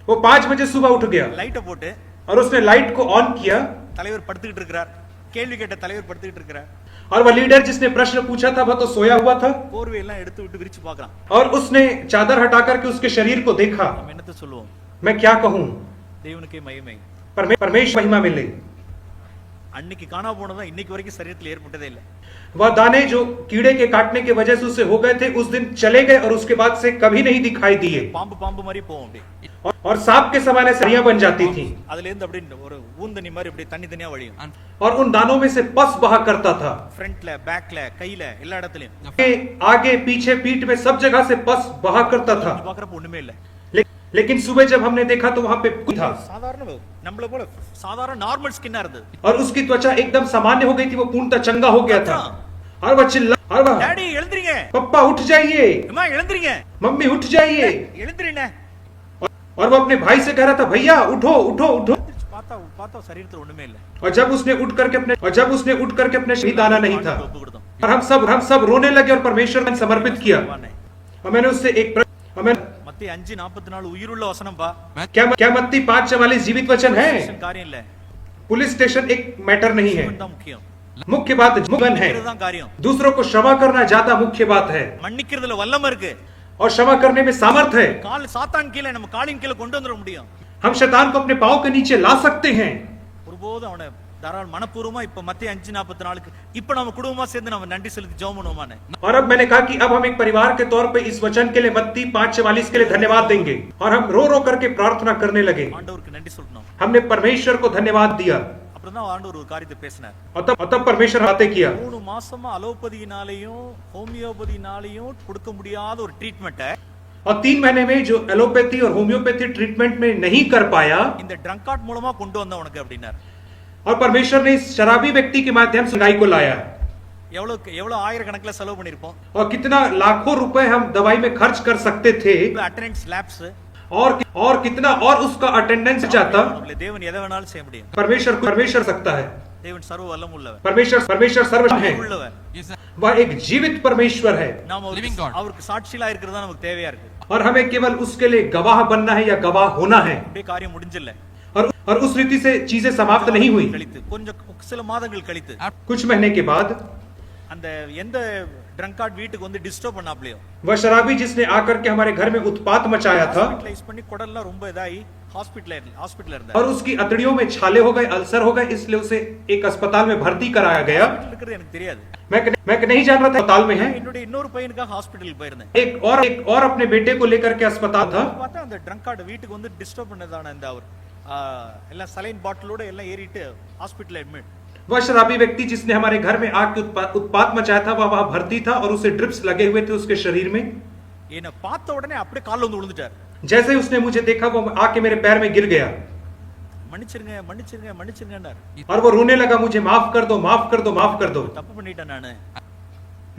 वो 5 बजे सुबह उठ गया லைட்ட போட்டு और उसने लाइट को ऑन किया। தலைவர் படுத்துக்கிட்டு இருக்கிறார், கேள்வி கேட்ட தலைவர் படுத்துக்கிட்டு இருக்கிறார். और वह लीडर जिसने प्रश्न पूछा था वह तो सोया हुआ था போர்வை எல்லாம் எடுத்து விட்டு விரிச்சு பார்க்கறான். और उसने चादर हटाकर के उसके शरीर को देखा। நம்ம என்னத்த சொல்லுவோம்? मैं क्या कहूं? தேவனுக்கே மகிமை. परमेश्वर महिमा मिले। அன்னைக்கு காணா போனதா இன்னைக்கு வரைக்கும் சரீரத்தில் ஏற்பட்டதே இல்லை. वह दाने जो कीड़े के काटने की वजह से उसे हो गए थे उस दिन चले गए और उसके बाद से कभी नहीं दिखाई दिए। பாம்பு மாதிரி போகும் அப்படி. और सांप के समान सरियां बन जाती थी அதுல இருந்து அப்படி ஒரு ஊந்தனி மாதிரி அப்படி தண்ணி தனியா வழியும். और उन दानों में से पस बहा करता था। फ्रंटல बैकல கையில எல்லா இடத்துலயும் आगे पीछे पीठ में सब जगह से पस बहा करता था। பார்க்கறப்ப ஒண்ணுமே இல்ல। लेकिन सुबह जब हमने देखा तो वहां पे कुछ था, சாதாரண நம்மள போல சாதாரண நார்மல் ஸ்கின்னா இருந்தது। और उसकी त्वचा एकदम सामान्य हो गई थी, वो पूर्णतः चंगा हो गया था। और वह चिल्ला, डैडी எழுந்திரீங்க, पप्पा उठ जाइए, अम्मा எழுந்திரீங்க, मम्मी उठ जाइए। எழுந்திரீங்க। और वो अपने भाई से कह रहा था भैया उठो उठो उठो। पाता शरीरத்தில் ஒண்ணுமே இல்ல। और जब उसने उठ करके अपने शरीर दाना नहीं था और हम सब रोने लगे और परमेश्वर ने समर्पित किया। और मैंने उससे மத்தேயு 5:44 உயிருள்ள வசனம் பா। क्या मत्ती 5:44 जीवित वचन है? காரியம் இல்ல, पुलिस स्टेशन एक मैटर नहीं है, முக்கியம்। मुख्य बात जीवन है। दूसरों को क्षमा करना ज्यादा मुख्य बात है மன்னிக்கிறதுல வல்லமை இருக்கு और क्षमा करने में सामर्थ है। கால் சாத்தான் கீழ நம்ம காலின் கீழ கொண்டு வர முடியும்। हम शैतान को अपने पांव के नीचे ला सकते हैं। ஒருபோதும் அவனை தாராள மனப்பூர்வமா இப்ப மத்தேயு 5:44 இப்ப நம்ம குடும்பமா சேர்ந்து நம்ம நன்றி செலுத்தி ஜெபம் பண்ணுவோமானே। और अब मैंने कहा कि अब हम एक परिवार के तौर पे इस वचन के लिए मत्ती 5:44 के लिए धन्यवाद देंगे और हम रो रो करके प्रार्थना करने लगे। ஆண்டவருக்கு நன்றி சொல்லணும்। हमने परमेश्वर को धन्यवाद दिया அப்படிதான் ஆண்டவர் ஒரு காரியத்தை பேசினார்। और तब परमेश्वर बातें किया। 3 மாசமா அலோபதியினாலயும் ஹோமியோபதியினாலயும் கொடுக்க முடியாத ஒரு ட்ரீட்மென்ட் और 3 महीने में जो एलोपैथी और होम्योपैथी ट्रीटमेंट में नहीं कर पाया, இந்த ட்ரங்க் கார்ட் மூலமா கொண்டு வந்த உனக்கு அப்படினார்। और परमेश्वर ने इस शराबी व्यक्ति के माध्यम से गाय को लाया। எவ்வளவு ஆயிரக்கணக்கில் செலவு பண்ணிருப்போம் और कितना लाखों रुपए हम दवाई में खर्च कर सकते थे अटेंडेंस लैब्स और कितना और उसका अटेंडेंस जाता। தேவன் எதை வேணாலும் செய்ய முடியும்। परमेश्वर सकता है। தேவன் சர்வ வல்லமை உள்ளவர்। परमेश्वर सर्वशक्ति है। वह एक जीवित परमेश्वर है। நாம அவருக்கு சாட்சியா இருக்கிறது தான் நமக்கு தேவையா இருக்கு। और हमें केवल उसके लिए गवाह बनना है या गवाह होना है। அப்படியே காரியம் முடிஞ்சில்ல। और उस रीति से चीजें समाप्त नहीं हुई। கொஞ்சம் சில மாதங்கள் கழித்து कुछ महीने के बाद அந்த எந்த ड्रंक कार्ड வீட்டுக்கு வந்து டிஸ்டர்ப் பண்ணாப்லையோ वह शराबी जिसने आकर के हमारे घर में उत्पात मचाया था ஹாஸ்பிடலைஸ் பண்ணி குடல்லாம் ரொம்ப இதாயி हॉस्पिटल இருந்தார்। और उसकी अतड़ियों में छाले हो गए, अल्सर हो गए, इसलिए उसे एक अस्पताल में भर्ती कराया गया। எனக்கு தெரியாது, मैं नहीं जान रहा था अस्पताल में है। என்னோட இன்னொரு பையனுக்காக ஹாஸ்பிடல் போயிருந்தேன்। एक और अपने बेटे को लेकर के अस्पताल था। பார்த்தா அந்த ड्रंक कार्ड வீட்டுக்கு வந்து டிஸ்டர்ब பண்ணதான இந்த அவர் எல்லாம் சலைன் பாட்டிலோட எல்லாம் ஏறிட்டு ஹாஸ்பிடல் அட்மிட்। वह शराबी व्यक्ति जिसने हमारे घर में आग के उत्पात मचाया था वह वहां भर्ती था और उसे ड्रिप्स लगे हुए थे उसके शरीर में। என்ன பார்த்த உடனே அப்படியே கால்ல வந்து விழுந்துட்டார்। जैसे ही उसने मुझे देखा वो आके मेरे पैर में गिर गया। மன்னிச்சிருங்கன்னார்। और वो रोने लगा, मुझे माफ कर दो, माफ कर दो, माफ कर दो। தப்பு பண்ணிட்டேன் நானு।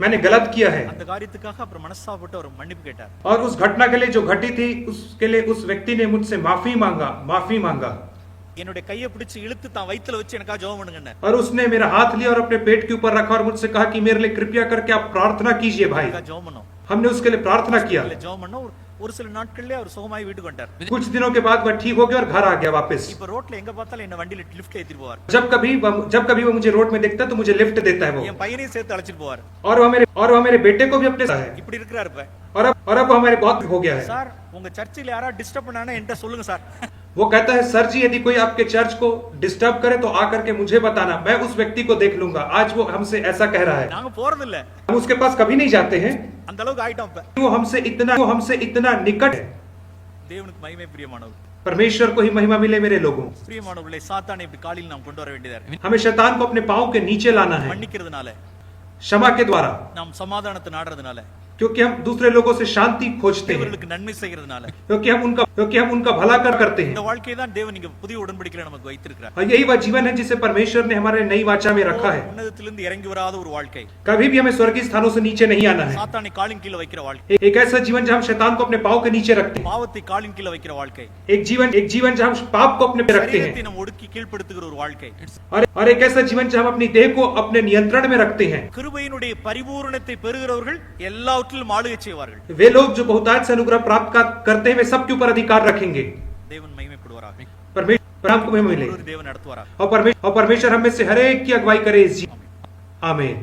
मैंने गलत किया है। அந்த காரியத்துக்காக அப்புறம் மனஸ்தாபப்பட்டு அவர் மன்னிப்பு கேட்டார். और उस घटना के लिए जो घटी थी उसके लिए उस व्यक्ति ने मुझसे माफी मांगा। என்னுடைய கையை பிடிச்சு இழுத்து தான் வயித்துல வச்சு எனக்கா ஜெபம் பண்ணுங்கன்னு. और उसने मेरा हाथ लिया और अपने पेट के ऊपर रखा और मुझसे कहा कि मेरे लिए कृपया करके आप प्रार्थना कीजिए भाई। எனக்கா ஜெபம் பண்ணோம். हमने उसके लिए प्रार्थना किया। ஜெபம் பண்ணோம். ஒரு சில நாட்கள்லயே அவர் சுகமாயி வீட்டுக்கு வந்துட்டார். कुछ दिनों के बाद वह ठीक हो गया और घर आ गया वापस। இப்ப ரோட்ல எங்க பார்த்தாலும் என்ன வண்டியில லிஃப்ட்ல ஏத்திட்டு போவார். जब कभी वो मुझे रोड में देखता है तो मुझे लिफ्ट देता है वो। என் பையனையும் சேர்த்து அழைச்சிட்டு போவார். और वह मेरे बेटे को भी अपने साथ है। இப்படி இருக்கிறார் இப்ப. और अब वो हमारे बहुत हो गया है। சார் உங்க சர்ச்சில யாரா டிஸ்டர்ப் பண்ணானே என்கிட்ட சொல்லுங்க சார். वो कहता है सर जी यदि कोई आपके चर्च को डिस्टर्ब करे तो आकर के मुझे बताना, मैं उस व्यक्ति को देख लूंगा। आज वो हमसे ऐसा कह रहा है। நாங்க போறது இல்ல. हम उसके पास कभी नहीं जाते हैं। அந்த அளவுக்கு ஆயிட்டோம் இப்ப. वो हमसे इतना निकट है। தேவனுக்கு மகிமை பிரியமானவர். परमेश्वर को ही महिमा मिले मेरे लोगों। பிரியமானவர்களே சாத்தானை இப்படி காலில் நாம் கொண்டு வர வேண்டியதா இருக்கு. हमें शैतान को अपने पांव के नीचे लाना है மன்னிக்கிறதுனால, क्षमा के द्वारा, நாம் சமாதானத்தை நாடுறதுனால, क्योंकि हम दूसरे लोगों से शांति खोजते हैं, இவர்களுக்கு नन्மை செய்கிறதுனால, क्योंकि हम उनका भला करते हैं। இந்த வாழ்க்கையை தான் தேவன் இங்க புதிய உடன்படிக்கையில நமக்கு வைத்திருக்கிறார். और यही वह जीवन है जिसे परमेश्वर ने हमारे नई वाचा में रखा है। உன்னதத்திலிருந்து இறங்கி வராத ஒரு வாழ்க்கை, कभी भी हमें स्वर्गीय स्थानों से नीचे नहीं आना है। சாத்தானை காலின் கீழ வைக்கிற வாழ்க்கை, एक ऐसा जीवन जहाँ हम शैतान को अपने पांव के नीचे रखते हैं। பாவத்தை காலின் கீழ வைக்கிற வாழ்க்கை, एक जीवन जहाँ हम पाप को अपने पे रखते हैं। சரீரத்தை நாம் ஒடுக்கி கீழ்ப்படுத்துகிற ஒரு வாழ்க்கை, और एक ऐसा जीवन जहाँ हम अपनी देह को अपने नियंत्रण में रखते हैं। கிருபையினுடைய பரிபூரணத்தை பெறுகிறவர்கள் எல்லாவற்றிலும் ஆளுகை செய்வார்கள். वे लोग जो बहुतायत से अनुग्रह प्राप्त करते हैं वे सबके ऊपर अधिकार रखेंगे। தேவன் மகிமைப்படுவாராக. परमेश्वर हमको महिमा मिले தேவன் நடத்துவாராக. और परमेश्वर हम में से हर एक की अगुवाई करे। आमीन।